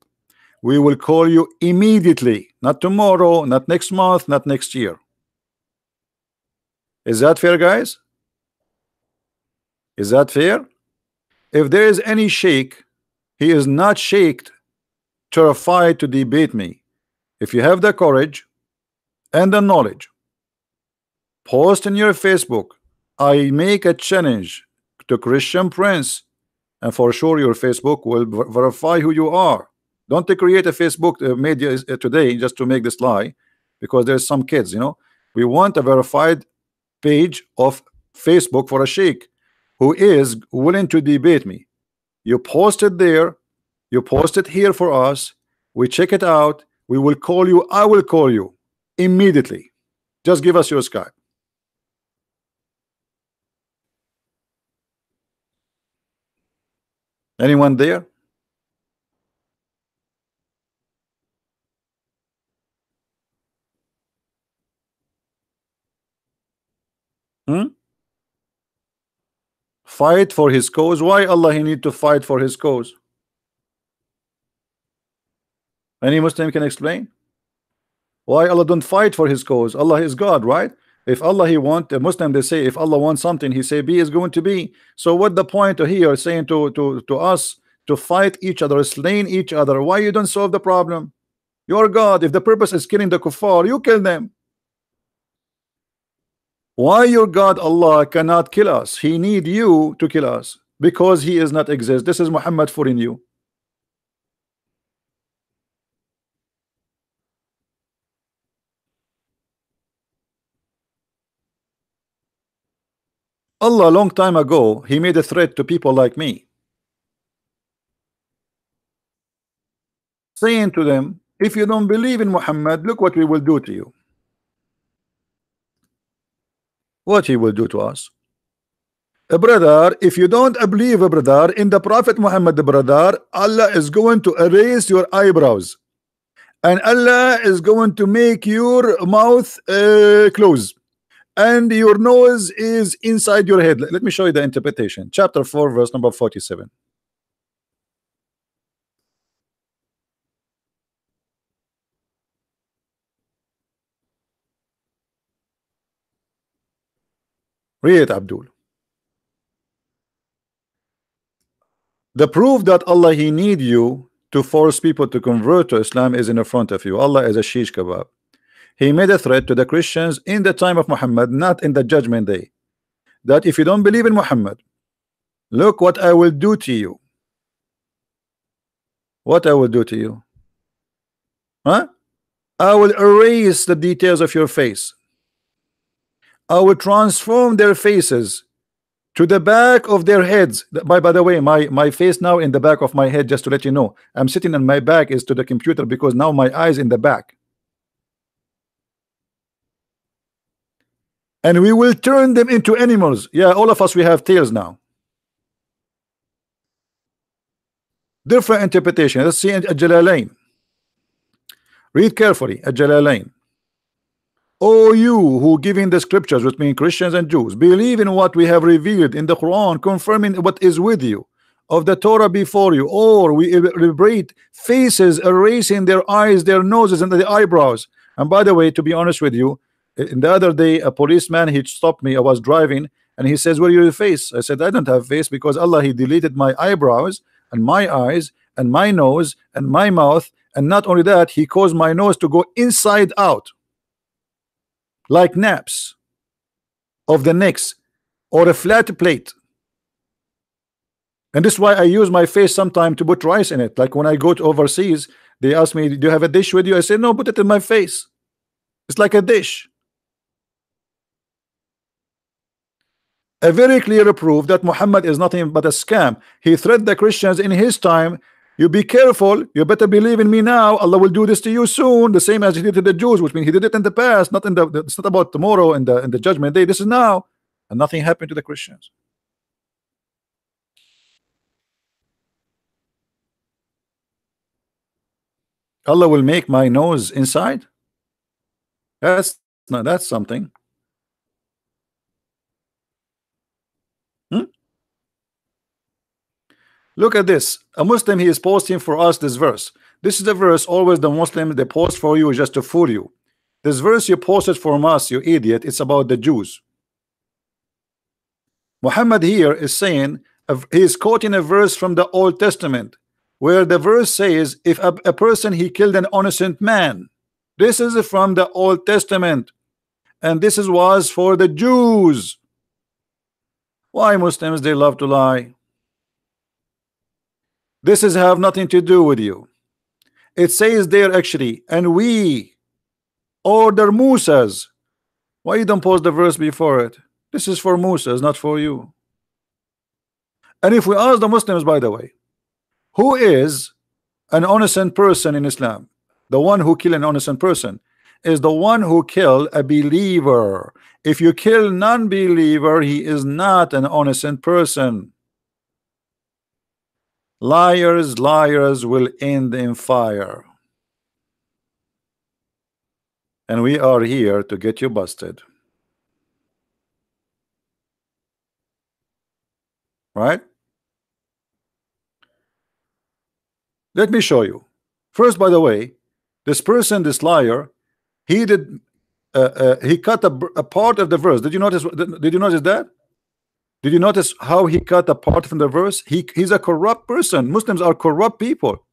A: We will call you immediately, not tomorrow, not next month, not next year. Is that fair, guys? Is that fair? If there is any sheikh, he is not shaked, terrified to debate me. If you have the courage and the knowledge, post in your Facebook, I make a challenge to Christian Prince, and for sure your Facebook will verify who you are. Don't create a Facebook media today just to make this lie, because there's some kids, you know. We want a verified page of Facebook for a sheikh who is willing to debate me. You post it there, you post it here for us, we check it out, we will call you. I will call you immediately. Just give us your Skype. Anyone there? Fight for his cause. Why Allah he need to fight for his cause? Any Muslim can explain why Allah don't fight for his cause? Allah is God, right? If Allah he want, a Muslim, they say if Allah wants something, he say be is going to be. So what the point here saying to us to fight each other, slaying each other? Why you don't solve the problem? You're God. If the purpose is killing the kuffar, you kill them. Why your God Allah cannot kill us? He need you to kill us because he is not exist. This is Muhammad fooling you. Allah long time ago he made a threat to people like me, saying to them, if you don't believe in Muhammad, look what we will do to you. What he will do to us? Brother, if you don't believe, brother, in the Prophet Muhammad, brother, Allah is going to erase your eyebrows, and Allah is going to make your mouth close, and your nose is inside your head. Let me show you the interpretation. Chapter 4, verse number 47. Read it, Abdul. The proof that Allah he need you to force people to convert to Islam is in front of you. Allah is a shish kebab. He made a threat to the Christians in the time of Muhammad, not in the judgment day, that if you don't believe in Muhammad, look what I will do to you. What I will do to you? Huh? I will erase the details of your face. I will transform their faces to the back of their heads. By the way, my face now in the back of my head, just to let you know, I'm sitting and my back is to the computer because now my eyes in the back. And we will turn them into animals. Yeah, all of us, we have tails now. Different interpretation. Let's see Al-Jalalain. Read carefully Al-Jalalain. O you who giving the scriptures, which mean Christians and Jews, believe in what we have revealed in the Quran, confirming what is with you of the Torah before you, or we liberate faces, erasing their eyes, their noses, and the eyebrows. And by the way, to be honest with you, in the other day, a policeman, he stopped me. I was driving, and he says, where your face? I said, I don't have face because Allah, he deleted my eyebrows and my eyes and my nose and my mouth. And not only that, he caused my nose to go inside out, like naps of the necks or a flat plate. And this is why I use my face sometime to put rice in it. Like when I go to overseas, they ask me, do you have a dish with you? I say, no, put it in my face. It's like a dish. A very clear proof that Muhammad is nothing but a scam. He threatened the Christians in his time. You be careful, you better believe in me now. Allah will do this to you soon, the same as he did to the Jews, which means he did it in the past, not in the it's not about tomorrow in the judgment day. This is now, and nothing happened to the Christians. Allah will make my nose inside. That's something. Look at this. A Muslim, he is posting for us this verse. This is the verse always the Muslim they post for you just to fool you. This verse you posted from us, you idiot, it's about the Jews. Muhammad here is saying, he is quoting a verse from the Old Testament, where the verse says, if a person he killed an innocent man. This is from the Old Testament, and this was for the Jews. Why Muslims they love to lie? This is have nothing to do with you. It says there actually, and we order Musas. Why you don't post the verse before it? This is for Musas, not for you. And if we ask the Muslims, by the way, who is an innocent person in Islam? The one who kill an innocent person is the one who kill a believer. If you kill non-believer, he is not an innocent person. Liars will end in fire. And we are here to get you busted. Right? Let me show you. First, by the way, this person, this liar, he did he cut a part of the verse. Did you notice that? Did you notice how he cut a part from the verse? He's a corrupt person. Muslims are corrupt people.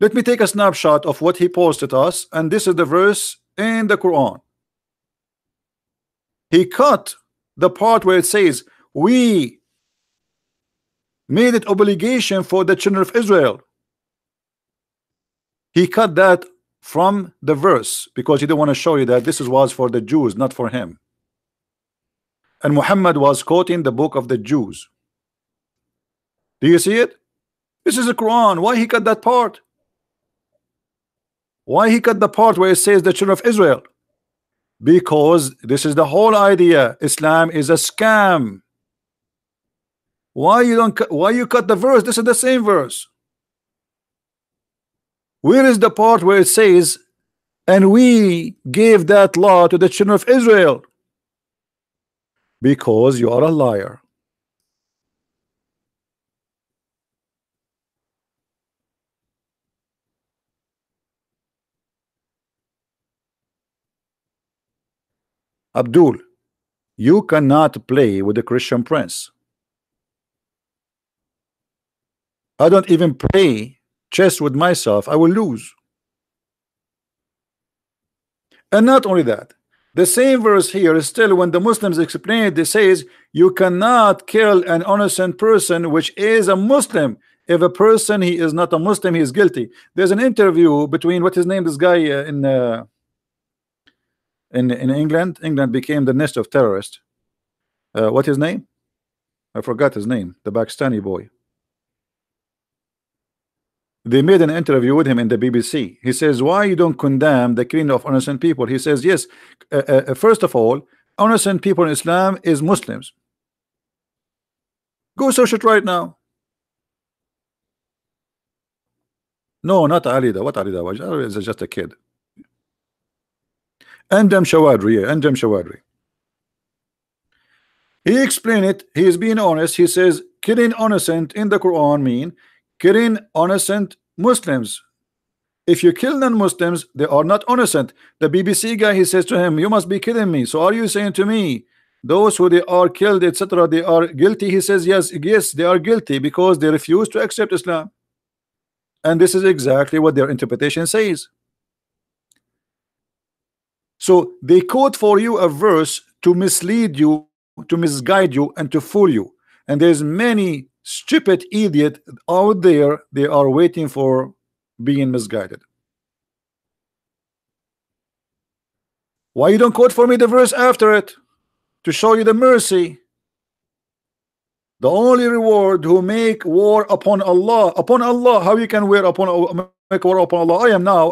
A: Let me take a snapshot of what he posted us, and this is the verse in the Quran. He cut the part where it says we made it obligation for the children of Israel. He cut that from the verse because he didn't want to show you that this was for the Jews, not for him. And Muhammad was quoting the book of the Jews. Do you see it? This is the Quran. Why he cut that part? Why he cut the part where it says the children of Israel? Because this is the whole idea. Islam is a scam. Why you cut the verse? This is the same verse. Where is the part where it says, and we gave that law to the children of Israel? Because you are a liar. Abdul, you cannot play with the Christian prince. I don't even play chess with myself. I will lose. And not only that, the same verse here is still, when the Muslims explain it, they says you cannot kill an innocent person which is a Muslim. If a person he is not a Muslim, he is guilty. There's an interview between what his name, this guy in England. England became the nest of terrorists. What his name? I forgot his name. The Pakistani boy. They made an interview with him in the BBC. He says, why you don't condemn the killing of innocent people? He says, yes, first of all, innocent people in Islam is Muslims. Go search it right now. No, not Ali. What Ali Dawaj? Ali is just a kid. Andam Shawadri, Andam Shawadri. He explained it. He is being honest. He says, killing innocent in the Quran mean killing innocent Muslims. If you kill non-Muslims, they are not innocent. The BBC guy, he says to him, you must be kidding me. So are you saying to me those who they are killed, etc., they are guilty? He says, yes, they are guilty because they refuse to accept Islam. And this is exactly what their interpretation says. So they quote for you a verse to mislead you, to misguide you, and to fool you. And there's many stupid idiot out there, they are waiting for being misguided. Why you don't quote for me the verse after it to show you the mercy? The only reward who make war upon Allah. Upon Allah, how you can make war upon Allah?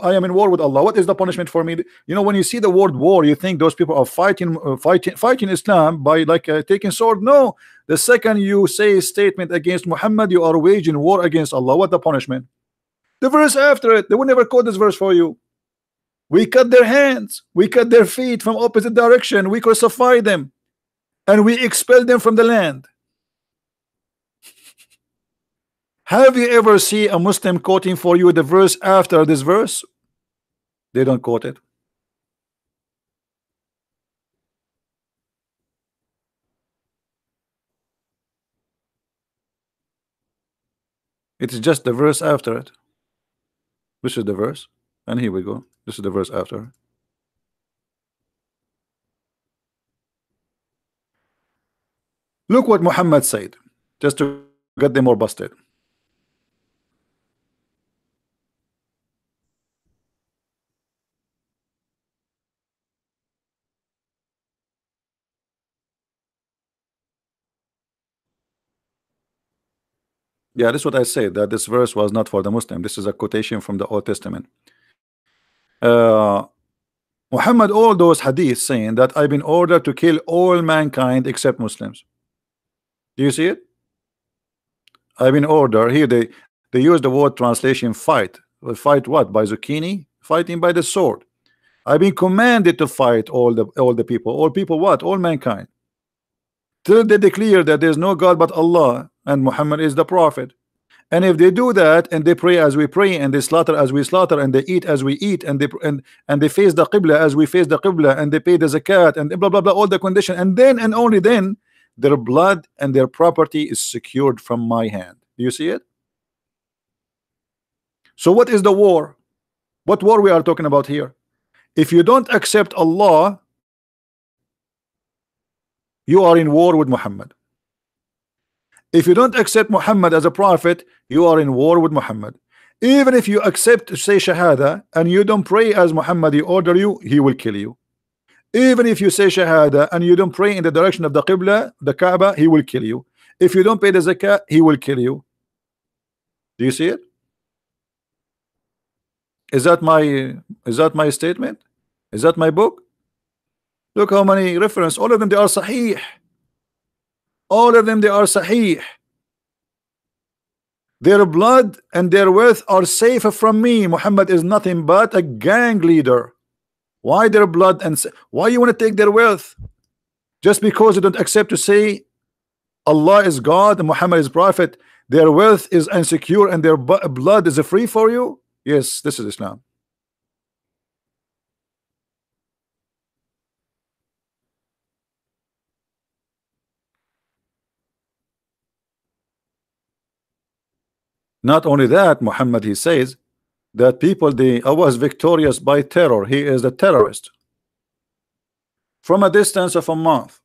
A: I am in war with Allah. What is the punishment for me? You know, when you see the word war, you think those people are fighting Islam by like taking sword. No, the second you say a statement against Muhammad, you are waging war against Allah. What the punishment? The verse after it. They will never quote this verse for you. We cut their hands, we cut their feet from opposite direction, we crucify them, and we expel them from the land. Have you ever seen a Muslim quoting for you the verse after this verse? They don't quote it. It is just the verse after it. This is the verse, and here we go. This is the verse after. Look what Muhammad said, just to get them more busted. Yeah, this is what I said, that this verse was not for the Muslim. This is a quotation from the Old Testament. Muhammad, all those hadiths saying that I've been ordered to kill all mankind except Muslims. Do you see it? I've been ordered. Here they use the word translation fight. Well, fight what? By zucchini? Fighting by the sword. I've been commanded to fight all the people. All people what? All mankind. Till they declare that there's no God but Allah and Muhammad is the prophet. And if they do that, and they pray as we pray, and they slaughter as we slaughter, and they eat as we eat, and they face the Qibla as we face the Qibla, and they pay the zakat, and blah blah blah, all the condition, and then and only then their blood and their property is secured from my hand. Do you see it? So what is the war? What war we are talking about here? If you don't accept Allah, you are in war with Muhammad. If you don't accept Muhammad as a prophet, you are in war with Muhammad. Even if you accept to say Shahada and you don't pray as Muhammad he order you, he will kill you. Even if you say Shahada and you don't pray in the direction of the Qibla, the Kaaba, he will kill you. If you don't pay the Zakah, he will kill you. Do you see it? Is that my statement? Is that my book? Look how many reference. All of them they are Sahih. All of them they are Sahih. Their blood and their wealth are safe from me. Muhammad is nothing but a gang leader. Why their blood and why you want to take their wealth? Just because you don't accept to say Allah is God and Muhammad is prophet, their wealth is insecure and their blood is free for you? Yes, this is Islam. Not only that, Muhammad he says that people I was victorious by terror. He is a terrorist. From a distance of a month.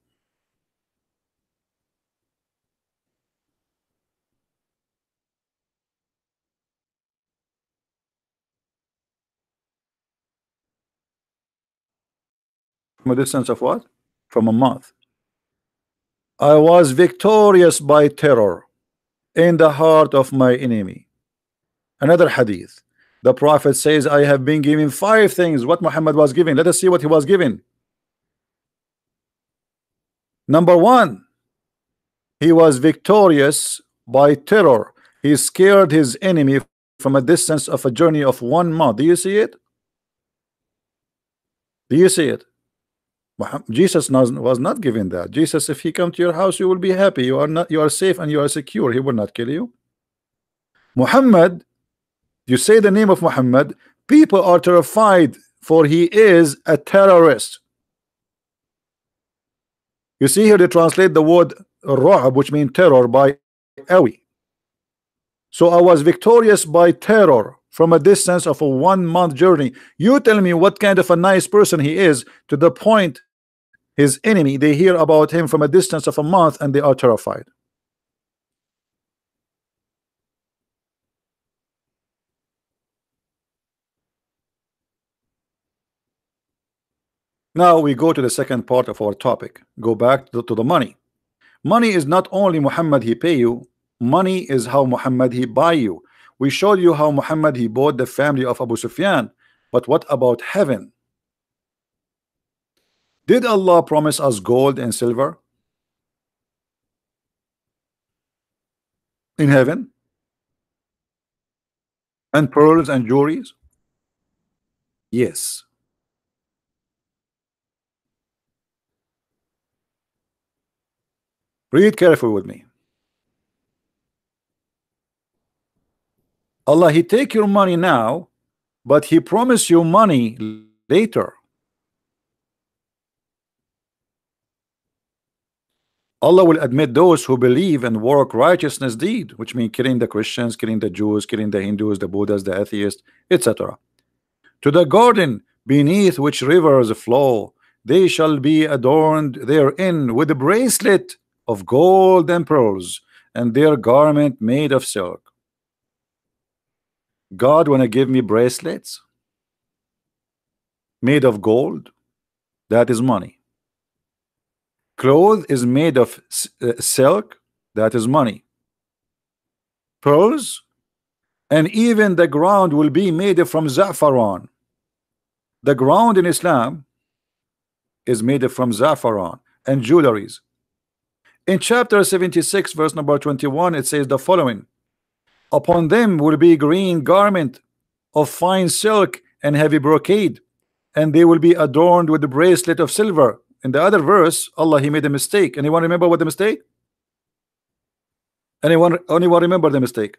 A: From a distance of what? From a month. I was victorious by terror in the heart of my enemy. Another hadith. The Prophet says, I have been given 5 things. What Muhammad was given. Let us see what he was given. Number 1, he was victorious by terror. He scared his enemy from a distance of a journey of 1 month. Do you see it? Do you see it? Jesus was not given that. Jesus, if he come to your house, you will be happy. You are safe and you are secure. He will not kill you. Muhammad, you say the name of Muhammad, people are terrified, for he is a terrorist. You see here they translate the word Ra'ab, which means terror, by Awi. So I was victorious by terror from a distance of a 1 month journey. You tell me what kind of a nice person he is, to the point his enemy, they hear about him from a distance of a month and they are terrified. Now we go to the second part of our topic. Go back to the money. Money is not only Muhammad he pay you, money is how Muhammad he buy you. We showed you how Muhammad he bought the family of Abu Sufyan, but what about heaven? Did Allah promise us gold and silver in heaven, and pearls and jewelries? Yes. Read carefully with me. Allah he take your money now, but he promised you money later. Allah will admit those who believe and work righteousness deed, which means killing the Christians, killing the Jews, killing the Hindus, the Buddhas, the atheists, etc. To the garden beneath which rivers flow, they shall be adorned therein with a bracelet of gold and pearls, and their garment made of silk. God wanna give me bracelets made of gold? That is money. Cloth is made of silk, that is money. Pearls, and even the ground will be made from za'faran. The ground in Islam is made from za'faran and jewelries. In chapter 76 verse number 21 it says the following: upon them will be green garment of fine silk and heavy brocade, and they will be adorned with the bracelet of silver. In the other verse, Allah he made a mistake. Anyone remember what the mistake? Anyone remember the mistake?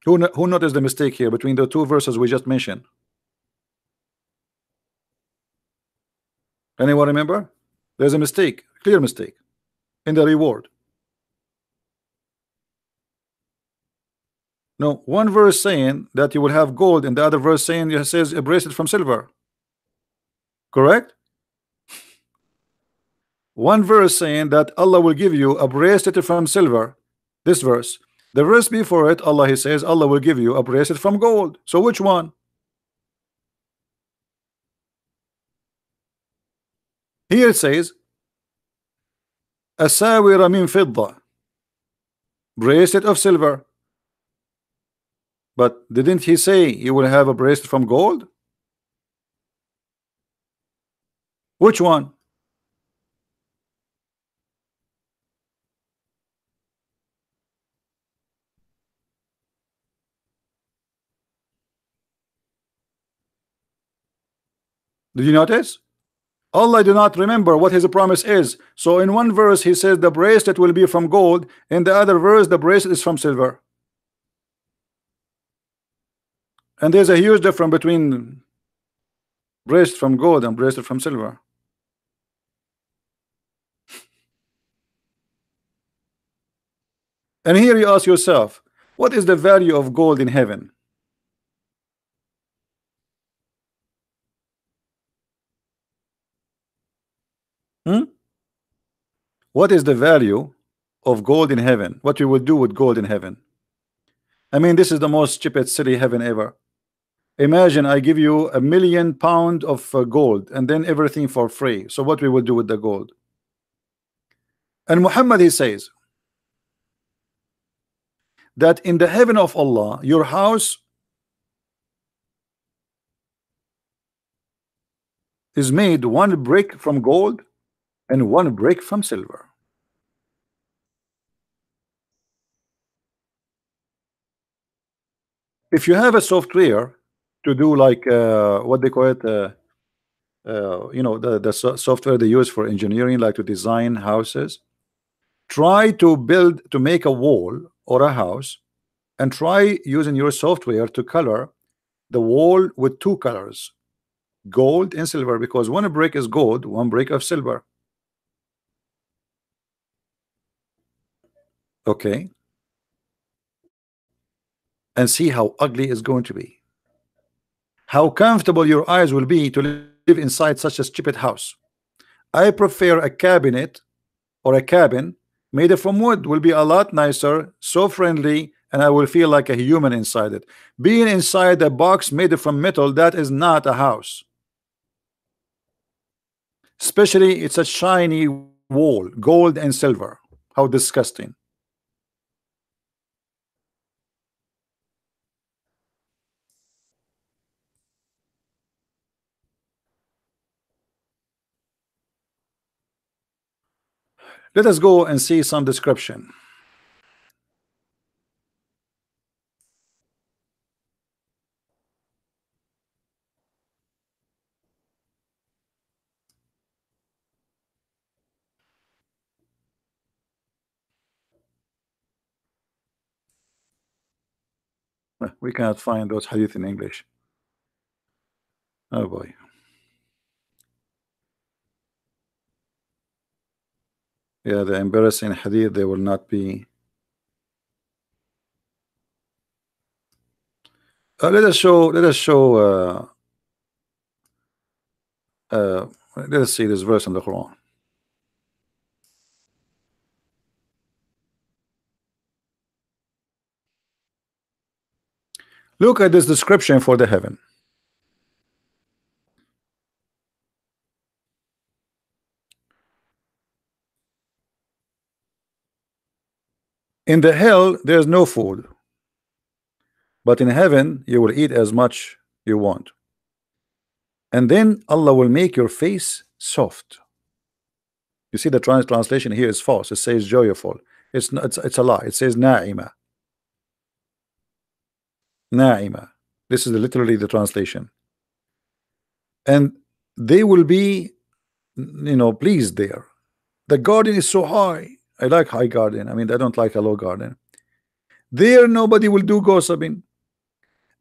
A: Who noticed the mistake here between the 2 verses we just mentioned? Anyone remember? There's a mistake, clear mistake in the reward. No, one verse saying that you will have gold, and the other verse saying it says a bracelet from silver. Correct? One verse saying that Allah will give you a bracelet from silver. This verse. The verse before it, Allah, he says Allah will give you a bracelet from gold. So which one? Here it says asawira min fidda, bracelet of silver. But didn't he say you will have a bracelet from gold? Which one? Did you notice? Allah do not remember what his promise is. So in one verse he says the bracelet will be from gold, in the other verse the bracelet is from silver. And there's a huge difference between bracelet from gold and bracelet from silver. And here you ask yourself, what is the value of gold in heaven? What is the value of gold in heaven? What you would do with gold in heaven? I mean, this is the most cheapest city heaven ever. Imagine I give you £1,000,000 of gold and then everything for free. So what we will do with the gold? And Muhammad, he says that in the heaven of Allah, your house is made one brick from gold and one brick from silver. If you have a software to do like what they call it, you know, the software they use for engineering, like to design houses, try to build, to make a wall or a house, and try using your software to color the wall with two colors, gold and silver, because one brick is gold, one brick of silver. Okay, and see how ugly it's going to be, how comfortable your eyes will be to live inside such a stupid house. I prefer a cabinet or a cabin made from wood, will be a lot nicer, so friendly, and I will feel like a human inside it. Being inside a box made from metal, that is not a house. Especially it's a shiny wall, gold and silver. How disgusting. Let us go and see some description. We cannot find those hadith in English. Oh boy. Yeah, the embarrassing hadith, they will not be. Let us show let us see this verse in the Quran. Look at this description for the heaven. In the hell there's no food, but in heaven you will eat as much you want, and then Allah will make your face soft. You see the translation here is false. It says joyful. It's not, it's a lie. It says na'ima. Na'ima. This is literally the translation. And they will be, you know, pleased there. The garden is so high. I like high garden. I mean, I don't like a low garden. There nobody will do gossiping.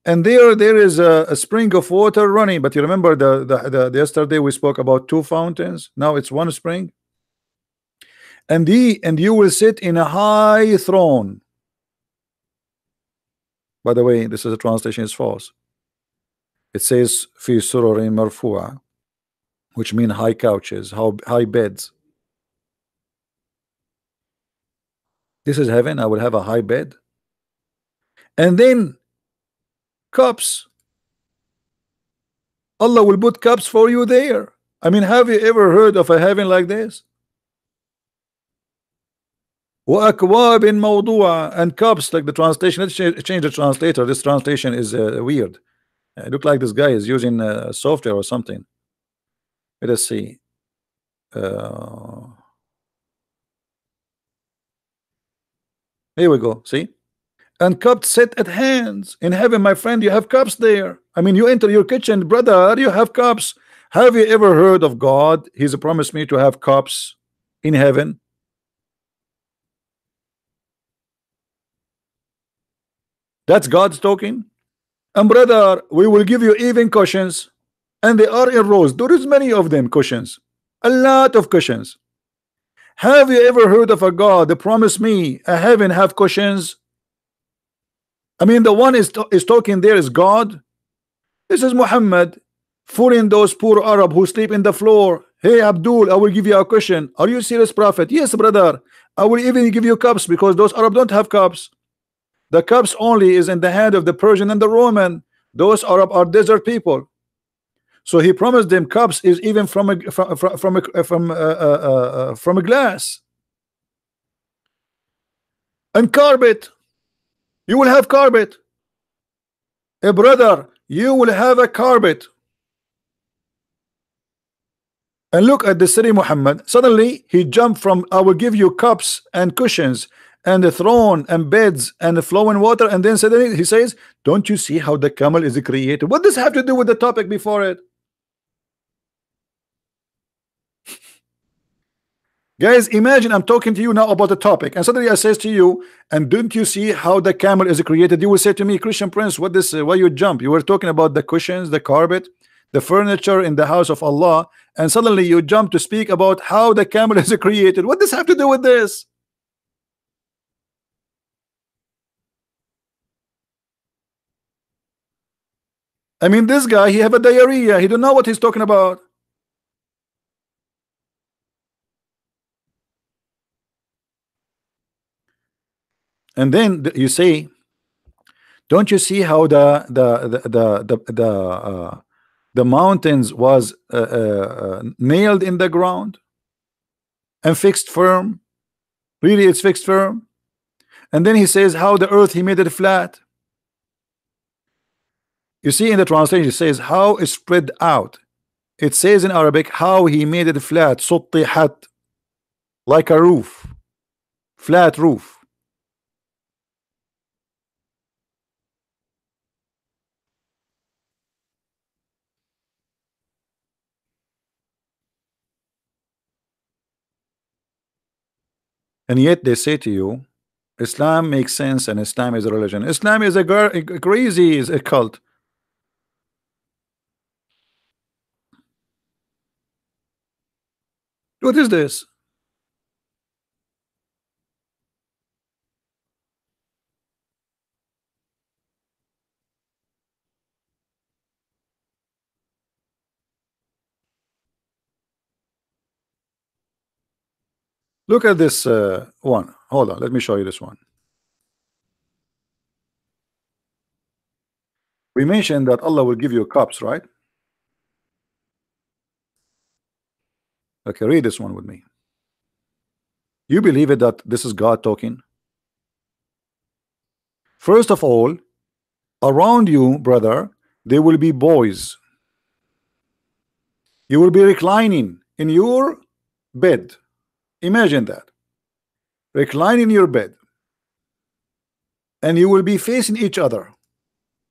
A: And there is a spring of water running. But you remember the yesterday we spoke about two fountains. Now it's one spring. And you will sit in a high throne. By the way, this is a translation is false. It says fi sururin marfu'a, which mean high couches, high beds. This is heaven. I will have a high bed, and then cups. Allah will put cups for you there. I mean, have you ever heard of a heaven like this? وأكواب موضوعة, and cups, like the translation. Let's change the translator. This translation is weird. It look like this guy is using software or something. Let us see. Here we go. See? And cups set at hands in heaven, my friend. You have cups there. I mean, you enter your kitchen, brother, you have cups. Have you ever heard of God? He's promised me to have cups in heaven. That's God's talking. And brother, we will give you even cushions, and they are in rows. There is many of them, cushions, a lot of cushions. Have you ever heard of a God that promised me a heaven have cushions? I mean, the one is talking there is God. This is Muhammad fooling those poor Arab who sleep in the floor. Hey Abdul, I will give you a cushion. Are you serious, prophet? Yes, brother. I will even give you cups, because those Arab don't have cups. The cups only is in the hand of the Persian and the Roman. Those Arab are desert people. So he promised them cups is even from a glass. And carpet. You will have carpet. A brother, you will have a carpet. And look at the city Muhammad. Suddenly he jumped from I will give you cups and cushions and a throne and beds and flowing water, and then suddenly he says, don't you see how the camel is created? What does have to do with the topic before it? Guys, imagine I'm talking to you now about the topic, and suddenly I says to you, and don't you see how the camel is created? You will say to me, Christian Prince, what this why you jump? You were talking about the cushions, the carpet, the furniture in the house of Allah, and suddenly you jump to speak about how the camel is created. What does have to do with this? I mean, this guy, he have a diarrhea. He don't know what he's talking about. And then you say, don't you see how the mountains was nailed in the ground and fixed firm? Really, it's fixed firm. And then he says how the earth he made it flat. You see in the translation it says how it spread out. It says in Arabic how he made it flat, suttihat, like a roof, flat roof. And yet they say to you, Islam makes sense and Islam is a religion. Islam is a crazy, is a cult. What is this? Look at this one. Hold on, let me show you this one. We mentioned that Allah will give you cups, right? Okay, read this one with me. You believe it that this is God talking? First of all, around you, brother, there will be boys. You will be reclining in your bed. Imagine that. Recline in your bed. And you will be facing each other.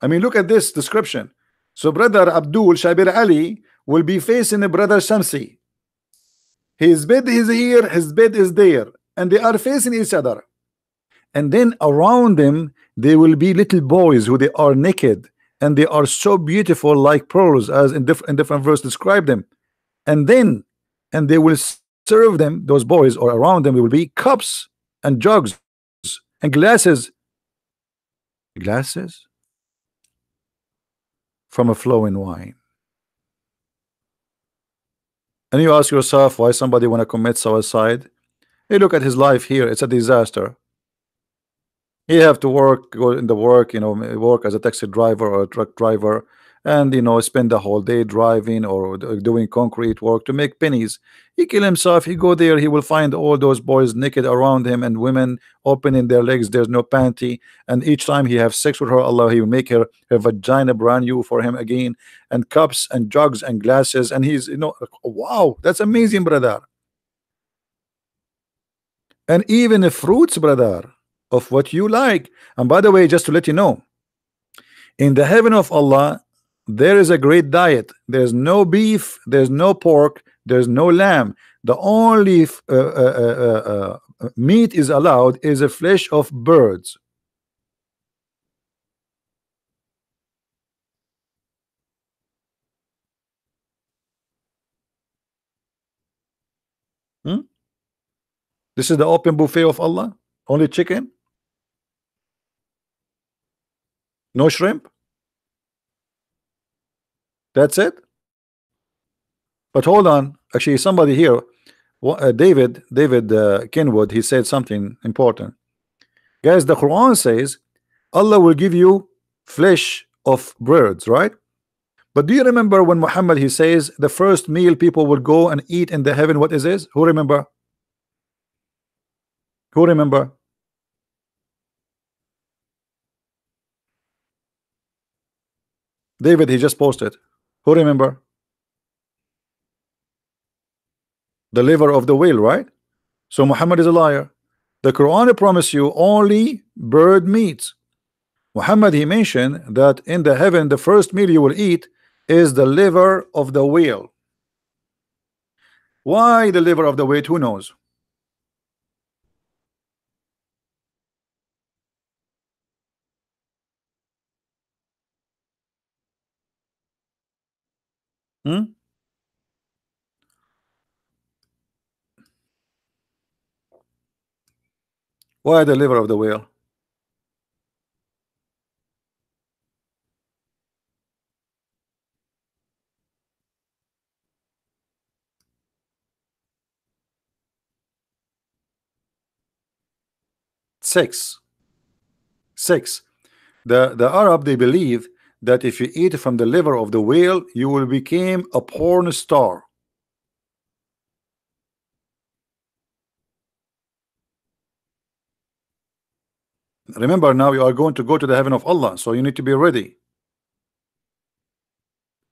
A: I mean, look at this description. So brother Abdul Shabir Ali will be facing brother Shamsi. His bed is here, his bed is there, and they are facing each other. And then around them there will be little boys who they are naked, and they are so beautiful like pearls, as in different verse describe them. And they will serve them, those boys, or around them there will be cups and jugs and glasses from a flowing wine. And you ask yourself why somebody want to commit suicide. Hey, look at his life here, it's a disaster. He have to work, go in the work, work as a taxi driver or a truck driver, and spend the whole day driving or doing concrete work to make pennies. He kill himself. He go there. He will find all those boys naked around him and women opening their legs. There's no panty, and each time he have sex with her, Allah, he will make her vagina brand new for him again, and cups and jugs and glasses, and he's wow, that's amazing, brother. And even the fruits, brother, of what you like. And by the way, just to let you know, in the heaven of Allah there is a great diet. There's no beef, there's no pork, there's no lamb. The only meat is allowed is a flesh of birds. Hmm? This is the open buffet of Allah. Only chicken, no shrimp. That's it. But hold on, actually somebody here, David Kenwood, he said something important. Guys, the Quran says Allah will give you flesh of birds, right? But do you remember when Muhammad, he says the first meal people will go and eat in the heaven, what is this? Who remember? Who remember? David, he just posted. Who remember? The liver of the whale, right? So Muhammad is a liar. The Quran promise you only bird meats. Muhammad, he mentioned that in the heaven the first meal you will eat is the liver of the whale. Why the liver of the whale? Who knows? Hmm? Why the liver of the whale? Six. The Arab, they believe that if you eat from the liver of the whale you will become a porn star. Remember, now you are going to go to the heaven of Allah, so you need to be ready.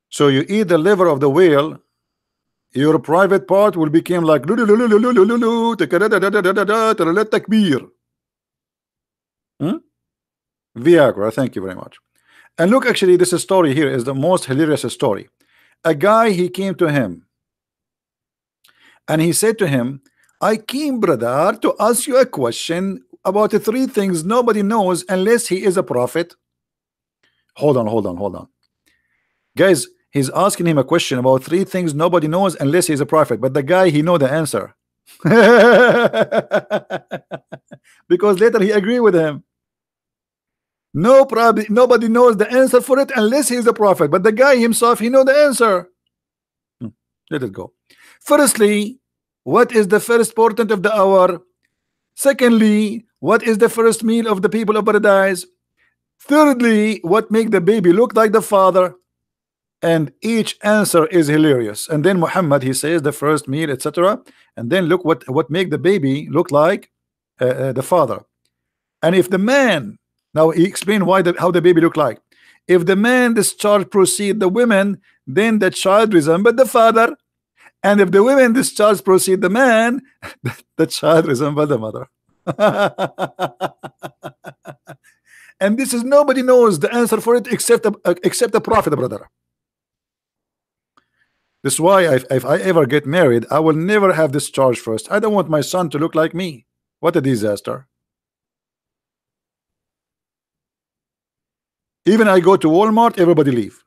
A: So you eat the liver of the whale, your private part will become like takbir. Viagra, thank you very much. And look, actually this story here is the most hilarious story. A guy, he came to him and he said to him, I came, brother, to ask you a question about the three things nobody knows unless he is a prophet. Hold on. Guys, he's asking him a question about three things nobody knows unless he's a prophet. But the guy, he know the answer. Because later he agree with him. No problem. Nobody knows the answer for it unless he is a prophet. But the guy himself, he know the answer. Let it go. Firstly, what is the first portent of the hour? Secondly, what is the first meal of the people of paradise? Thirdly, what make the baby look like the father? And each answer is hilarious. And then Muhammad, he says the first meal, etc. And then look what make the baby look like the father. And if the man, now he explained how the baby look like. If the man discharge proceed the women, then the child resemble the father. And if the women discharge proceed the man, the child resemble the mother. And this is, nobody knows the answer for it except the prophet, brother. This is why if I ever get married, I will never have discharge first. I don't want my son to look like me. What a disaster. Even I go to Walmart, everybody leave.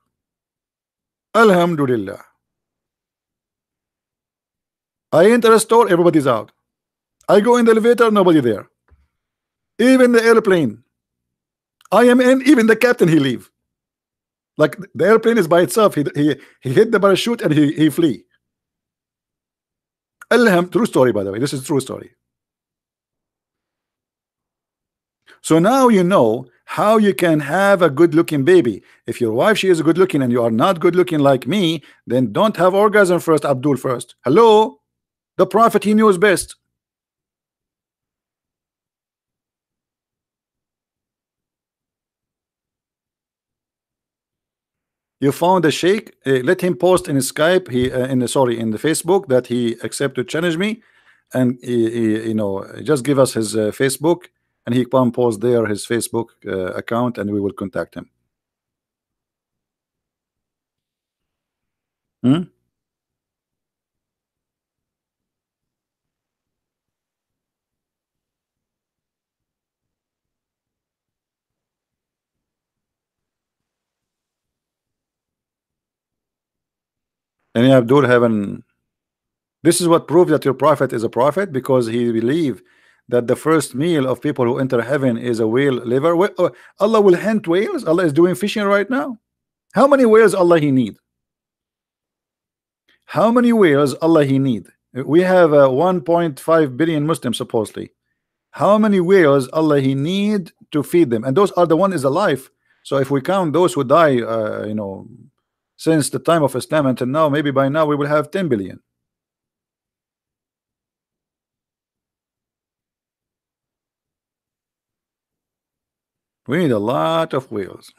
A: Alhamdulillah. I enter a store, everybody's out. I go in the elevator, nobody there. Even the airplane, I am in, even the captain, he leave. Like the airplane is by itself. He hit the parachute and he flee. True story, by the way. This is true story. So now you know how you can have a good looking baby. If your wife, she is good looking and you are not good looking like me, then don't have orgasm first, Abdul first. Hello? The Prophet, he knows best. You found a sheikh, let him post in Skype, he in the, sorry, in the Facebook, that he accepted challenge me, and you know, just give us his Facebook, and he can post there his Facebook account, and we will contact him. Hmm? And Abdul haven't. This is what proves that your prophet is a prophet, because he believed that the first meal of people who enter heaven is a whale liver. Allah will hunt whales. Allah is doing fishing right now. How many whales Allah he need? How many whales Allah he need? We have 1.5 billion Muslims supposedly. How many whales Allah he need to feed them? And those are the one is alive. So if we count those who die, you know, since the time of Islam until now, maybe by now we will have 10 billion. We need a lot of whales.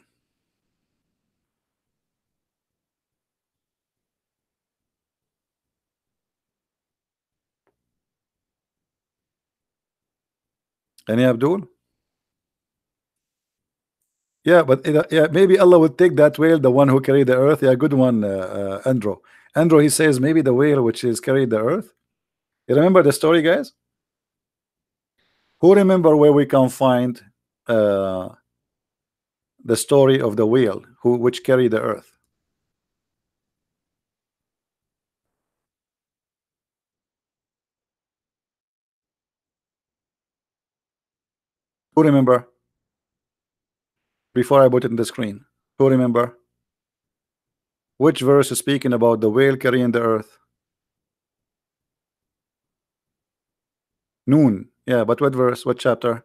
A: Any Abdul? Yeah, but yeah, maybe Allah would take that whale, the one who carried the earth. Yeah, good one, Andrew. Andrew, he says maybe the whale which is carried the earth. You remember the story, guys? Who remember where we can find the story of the whale which carried the earth? Who remember? Before I put it in the screen, who remember? Which verse is speaking about the whale carrying the earth? Noon. Yeah, but what verse? What chapter?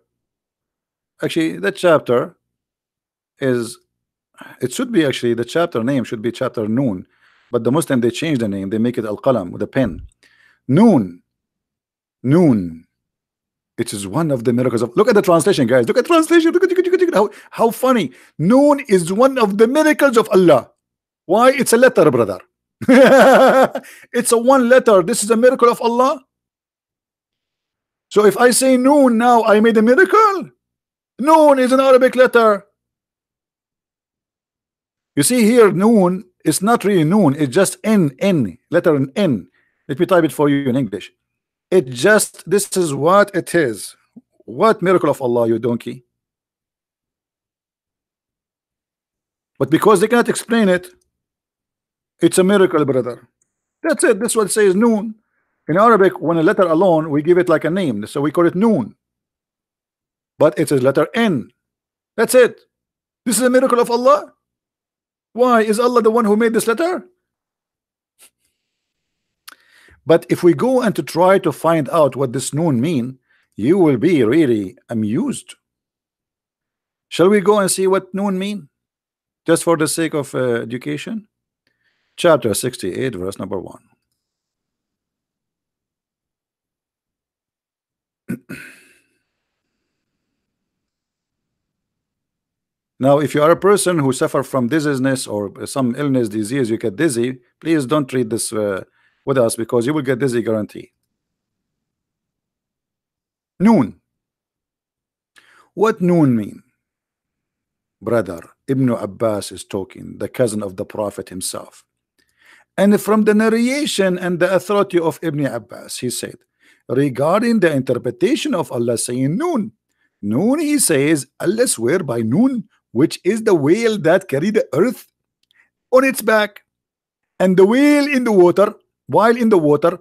A: Actually, that chapter is, it should be, actually the chapter name should be chapter Noon, but the Muslim, they change the name, they make it Al-Qalam with a pen. Noon. Noon. It is one of the miracles of, look at the translation, guys. Look at translation. Look at how funny. Noon is one of the miracles of Allah. Why? It's a letter, brother. It's a one letter. This is a miracle of Allah. So if I say noon now, I made a miracle. Noon is an Arabic letter. You see here, noon is not really noon. It's just N, letter N. Let me type it for you in English. It just, this is what it is. What miracle of Allah, you donkey. But because they cannot explain it, it's a miracle, brother. That's it. This one says noon. In Arabic, when a letter alone, we give it like a name, so we call it noon. But it's a letter N. That's it. This is a miracle of Allah. Why? Is Allah the one who made this letter? But if we go and to try to find out what this noon mean, you will be really amused. Shall we go and see what noon mean? Just for the sake of education. Chapter 68, verse number 1. Now, if you are a person who suffer from dizziness or some illness, disease, you get dizzy, please don't read this with us, because you will get dizzy guarantee. Noon. What noon mean? Brother, Ibn Abbas is talking, the cousin of the Prophet himself. And from the narration and the authority of Ibn Abbas, he said, regarding the interpretation of Allah saying noon, noon, he says, Allah swear by noon, which is the whale that carried the earth on its back, and the whale in the water, while in the water,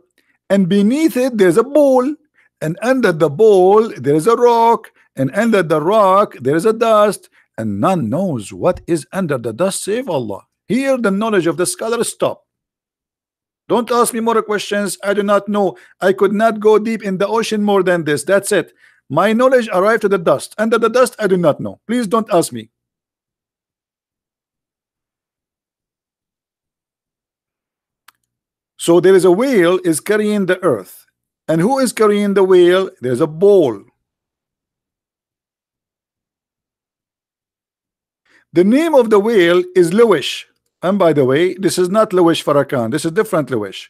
A: and beneath it there's a bowl, and under the bowl there is a rock, and under the rock there is a dust, and none knows what is under the dust save Allah. Here the knowledge of the scholar stop. Don't ask me more questions. I do not know. I could not go deep in the ocean more than this. That's it. My knowledge arrived to the dust, and the dust I do not know. Please don't ask me. So there is a whale is carrying the earth, and who is carrying the whale? There's a ball. The name of the whale is Lewish, and by the way, this is not Lewish Farrakhan. This is different Lewish,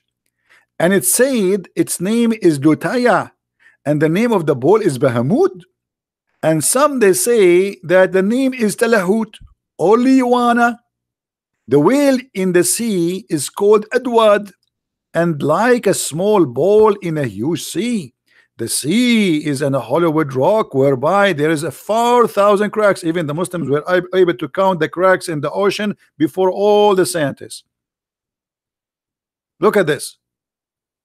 A: and it said its name is Lutaya, and the name of the ball is Bahamut. And some they say that the name is Talahut or Liwana. The whale in the sea is called Adwad, and like a small ball in a huge sea. The sea is an Hollywood rock whereby there is a 4,000 cracks. Even the Muslims were able to count the cracks in the ocean before all the scientists. Look at this.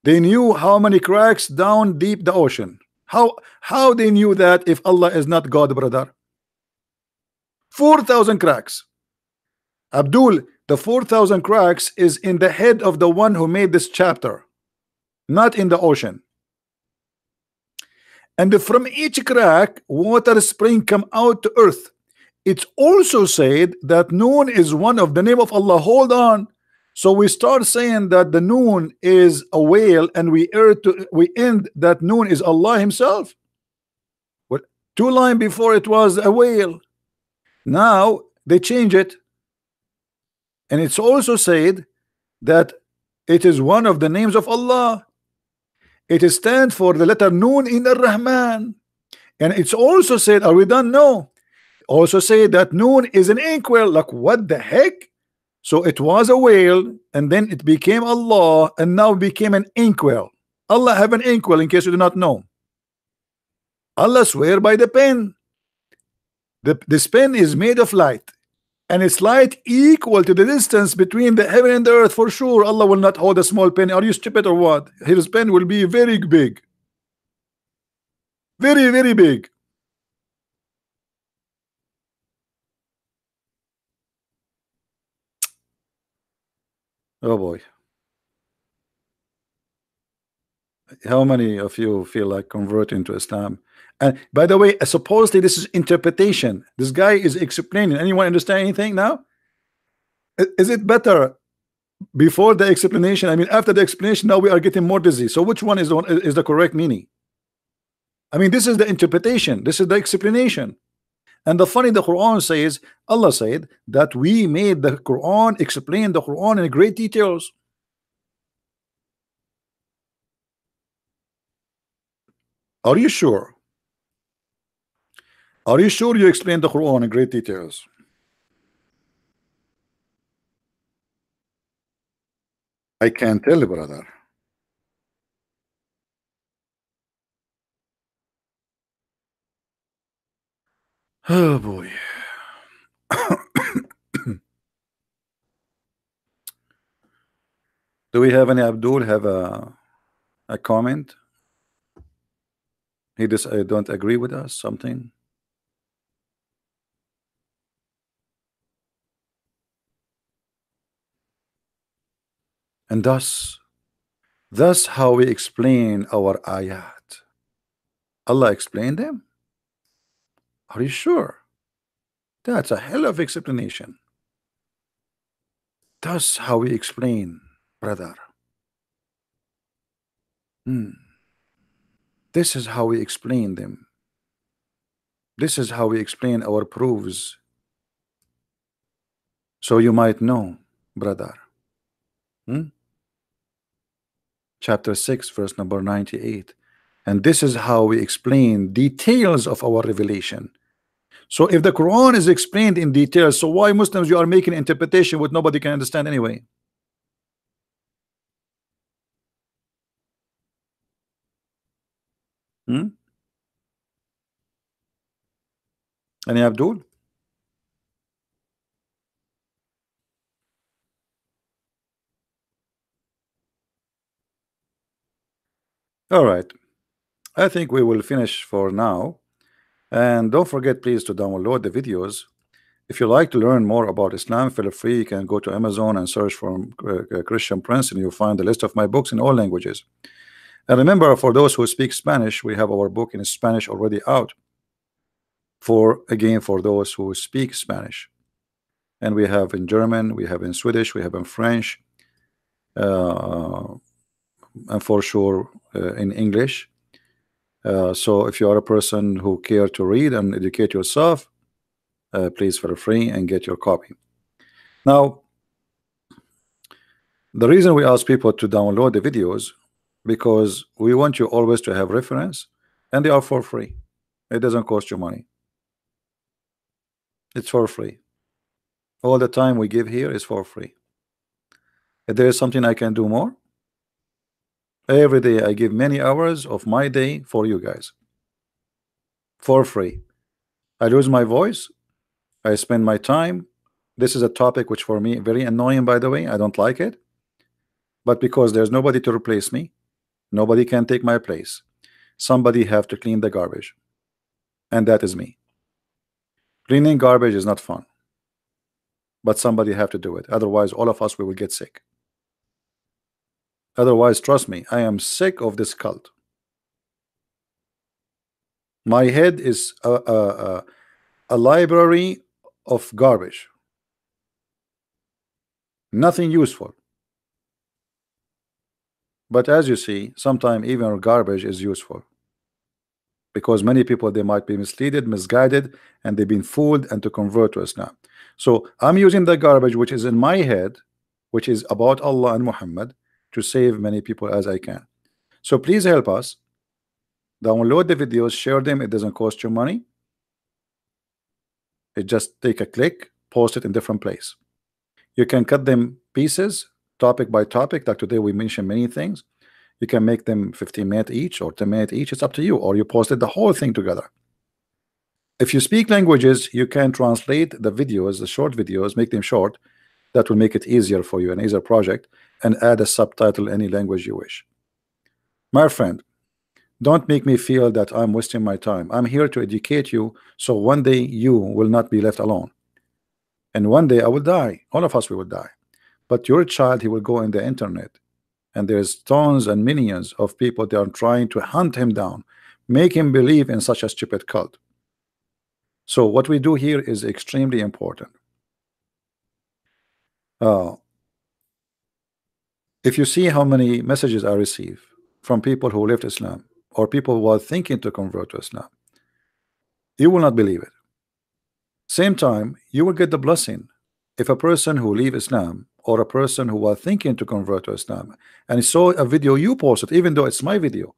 A: They knew how many cracks down deep the ocean. How they knew that if Allah is not God, brother? 4,000 cracks. Abdul, the 4,000 cracks is in the head of the one who made this chapter, not in the ocean. And from each crack, water spring come out to earth. It's also said that Noon is one of the name of Allah. Hold on. So we start saying that the Noon is a whale, and we end that Noon is Allah Himself. What? 2 lines before it was a whale. Now they change it, and it's also said that it is one of the names of Allah. It stands for the letter Noon in Ar-Rahman, and it's also said, are we done? No. Also say that Noon is an inkwell. Like, what the heck? So it was a whale, and then it became Allah, and now became an inkwell. Allah have an inkwell, in case you do not know. Allah swear by the pen. This pen is made of light, and its light equal to the distance between the heaven and the earth. For sure, Allah will not hold a small pen. Are you stupid or what? His pen will be very big. Very, very big. Oh boy. How many of you feel like converting to Islam? And by the way, supposedly this is interpretation. This guy is explaining. Anyone understand anything now? Is it better before the explanation? I mean, after the explanation, now we are getting more dizzy. So which one is the correct meaning? I mean, this is the interpretation. This is the explanation. And the funny, the Quran says, Allah said that we made the Quran, explain the Quran in great details. Are you sure? Are you sure you explained the Quran in great details? I can't tell, brother. Oh boy. Do we have any Abdul have a comment? He just don't agree with us, something? And thus how we explain our ayat. Allah explained them. Are you sure? That's a hell of explanation. That's how we explain, brother. This is how we explain them. This is how we explain our proofs. So you might know, brother. Chapter 6, verse number 98. And this is how we explain details of our revelation. So if the Quran is explained in detail, so why Muslims you are making interpretation what nobody can understand anyway? Any Abdul? All right, I think we will finish for now. And don't forget, please, to download the videos. If you like to learn more about Islam, feel free. You can go to Amazon and search for Christian Prince, and you'll find the list of my books in all languages. And remember, for those who speak Spanish, we have our book in Spanish already out. For again, for those who speak Spanish, and we have in German, we have in Swedish, we have in French, and for sure in English. So if you are a person who care to read and educate yourself, please feel free and get your copy. Now, the reason we ask people to download the videos, because we want you always to have reference, and they are for free. It doesn't cost you money. It's for free. All the time we give here is for free. If there is something I can do more, every day I give many hours of my day for you guys for free. I lose my voice, I spend my time. This is a topic which for me very annoying, by the way. I don't like it, but because there's nobody to replace me, nobody can take my place. Somebody have to clean the garbage, and that is me. Cleaning garbage is not fun, but somebody have to do it. Otherwise, all of us, we will get sick. Otherwise, trust me, I am sick of this cult. My head is a library of garbage. Nothing useful. But as you see, sometimes even garbage is useful, because many people, they might be misleaded, misguided, and they've been fooled and to convert to Islam. So I'm using the garbage which is in my head, which is about Allah and Muhammad, to save many people as I can. So please help us. Download the videos, share them. It doesn't cost you money. It just take a click, post it in different place. You can cut them pieces, topic by topic. Like today we mentioned many things. You can make them 15 minutes each or 10 minutes each. It's up to you. Or you posted the whole thing together. If you speak languages, you can translate the videos, the short videos, make them short. That will make it easier for you, an easier project, and add a subtitle any language you wish. My friend, don't make me feel that I'm wasting my time. I'm here to educate you, so one day you will not be left alone. And one day I will die. All of us, we will die. But your child, he will go in the internet, and there's tons and millions of people that are trying to hunt him down, make him believe in such a stupid cult. So what we do here is extremely important. If you see how many messages I receive from people who left Islam, or people who are thinking to convert to Islam, you will not believe it. Same time, you will get the blessing. If a person who leave Islam, or a person who was thinking to convert to Islam, and saw a video you posted, even though it's my video,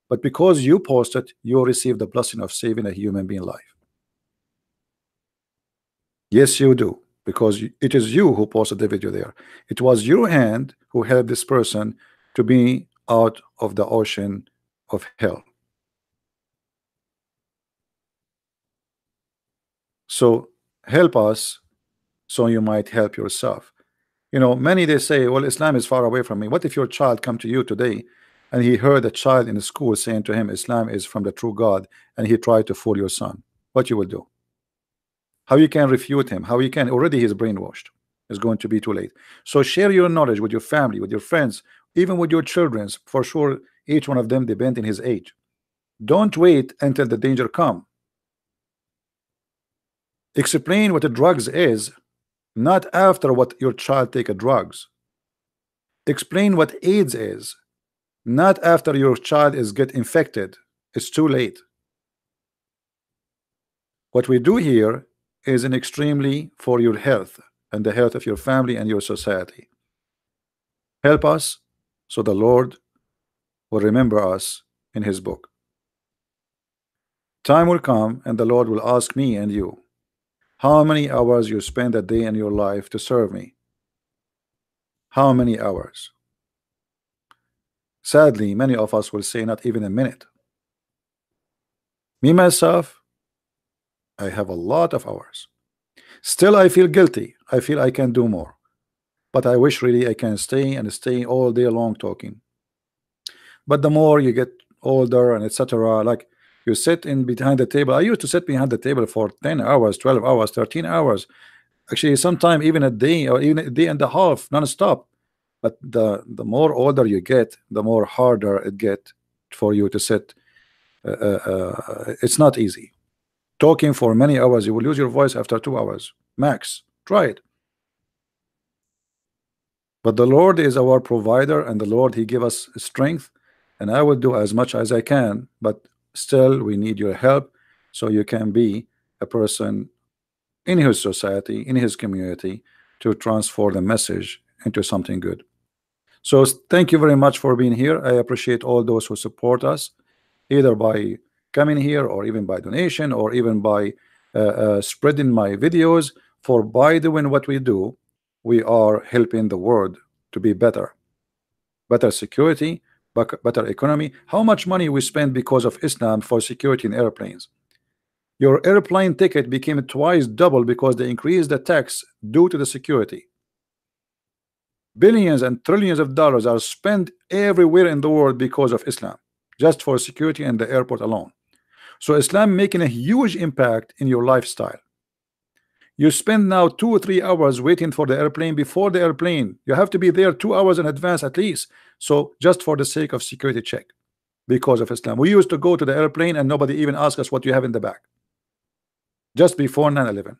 A: but because you posted, you receive the blessing of saving a human being life. Yes, you do, because it is you who posted the video there. It was your hand who helped this person to be out of the ocean of hell. So help us, so you might help yourself. You know, many, they say, well, Islam is far away from me. What if your child come to you today and he heard a child in the school saying to him Islam is from the true God, and he tried to fool your son? What you will do? How you can refute him? How you can? Already he's brainwashed. It's going to be too late. So share your knowledge with your family, with your friends, even with your children. For sure, each one of them depend in his age. Don't wait until the danger come. Explain what the drugs is, not after what your child take a drugs. Explain what AIDS is, not after your child is get infected. It's too late. What we do here is an extremely for your health and the health of your family and your society. Help us, so the Lord will remember us in his book. Time will come and the Lord will ask me and you, how many hours you spend a day in your life to serve me? How many hours? Sadly, many of us will say not even a minute. Me myself, I have a lot of hours. Still, I feel guilty. I feel I can do more, but I wish really I can stay all day long talking. But the more you get older and etc., like you sit in behind the table. I used to sit behind the table for 10 hours, 12 hours, 13 hours. Actually, sometime even a day or even a day and a half non-stop. But the more older you get, the more harder it get for you to sit. It's not easy. Talking for many hours, you will lose your voice after 2 hours max. Try it. But the Lord is our provider, and the Lord, He give us strength, and I will do as much as I can, but still we need your help so you can be a person in his society, in his community, to transfer the message into something good. So thank you very much for being here. I appreciate all those who support us, either by coming here or even by donation or even by spreading my videos. For by doing what we do, we are helping the world to be better security, better economy. How much money we spend because of Islam for security in airplanes? Your airplane ticket became twice double because they increased the tax due to the security. Billions and trillions of dollars are spent everywhere in the world because of Islam, just for security in the airport alone. So Islam making a huge impact in your lifestyle. You spend now 2 or 3 hours waiting for the airplane. Before the airplane, you have to be there 2 hours in advance at least. So just for the sake of security check, because of Islam, we used to go to the airplane and nobody even asked us what you have in the bag, just before 9/11.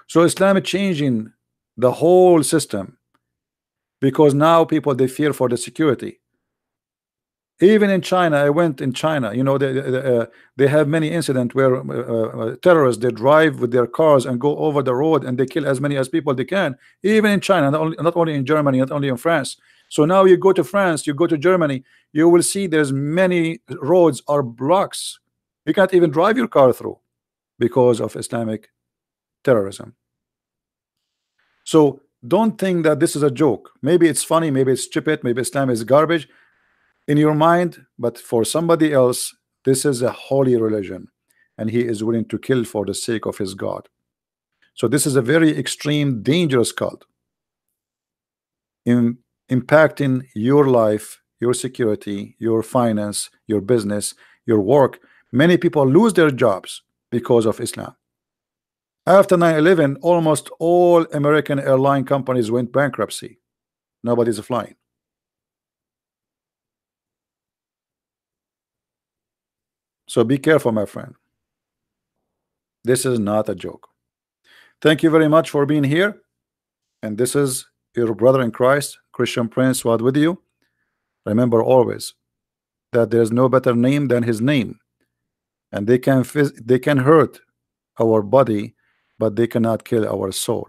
A: So Islam is changing the whole system, because now people, they fear for the security. Even in China, I went in China, you know, they have many incidents where terrorists, they drive with their cars and go over the road and they kill as many as people they can. Even in China, not only in Germany, not only in France. So now you go to France, you go to Germany, you will see there's many roads are blocks. You can't even drive your car through because of Islamic terrorism. So don't think that this is a joke. Maybe it's funny, maybe it's stupid, maybe Islam is garbage in your mind, but for somebody else, this is a holy religion, and he is willing to kill for the sake of his God. So this is a very extreme, dangerous cult, impacting your life, your security, your finance, your business, your work. Many people lose their jobs because of Islam. After 9/11, almost all American airline companies went bankruptcy. Nobody's flying. So be careful, my friend. This is not a joke. Thank you very much for being here. And this is your brother in Christ, Christian Prince, was with you. Remember always that there's no better name than his name. And they can hurt our body, but they cannot kill our soul.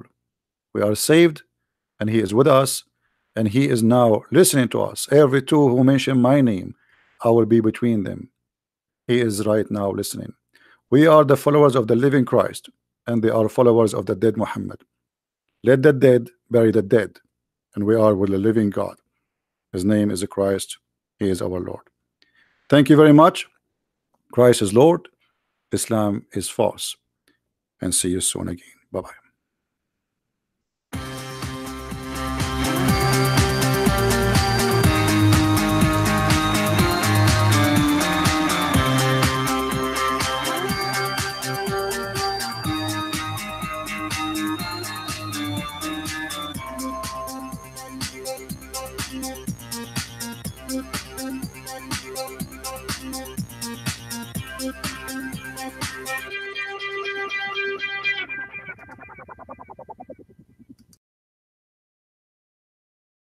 A: We are saved, and he is with us, and he is now listening to us. Every two who mention my name, I will be between them. He is right now listening. We are the followers of the living Christ, and they are followers of the dead Muhammad. Let the dead bury the dead, and we are with the living God. His name is Christ. He is our Lord. Thank you very much. Christ is Lord. Islam is false. And see you soon again. Bye-bye.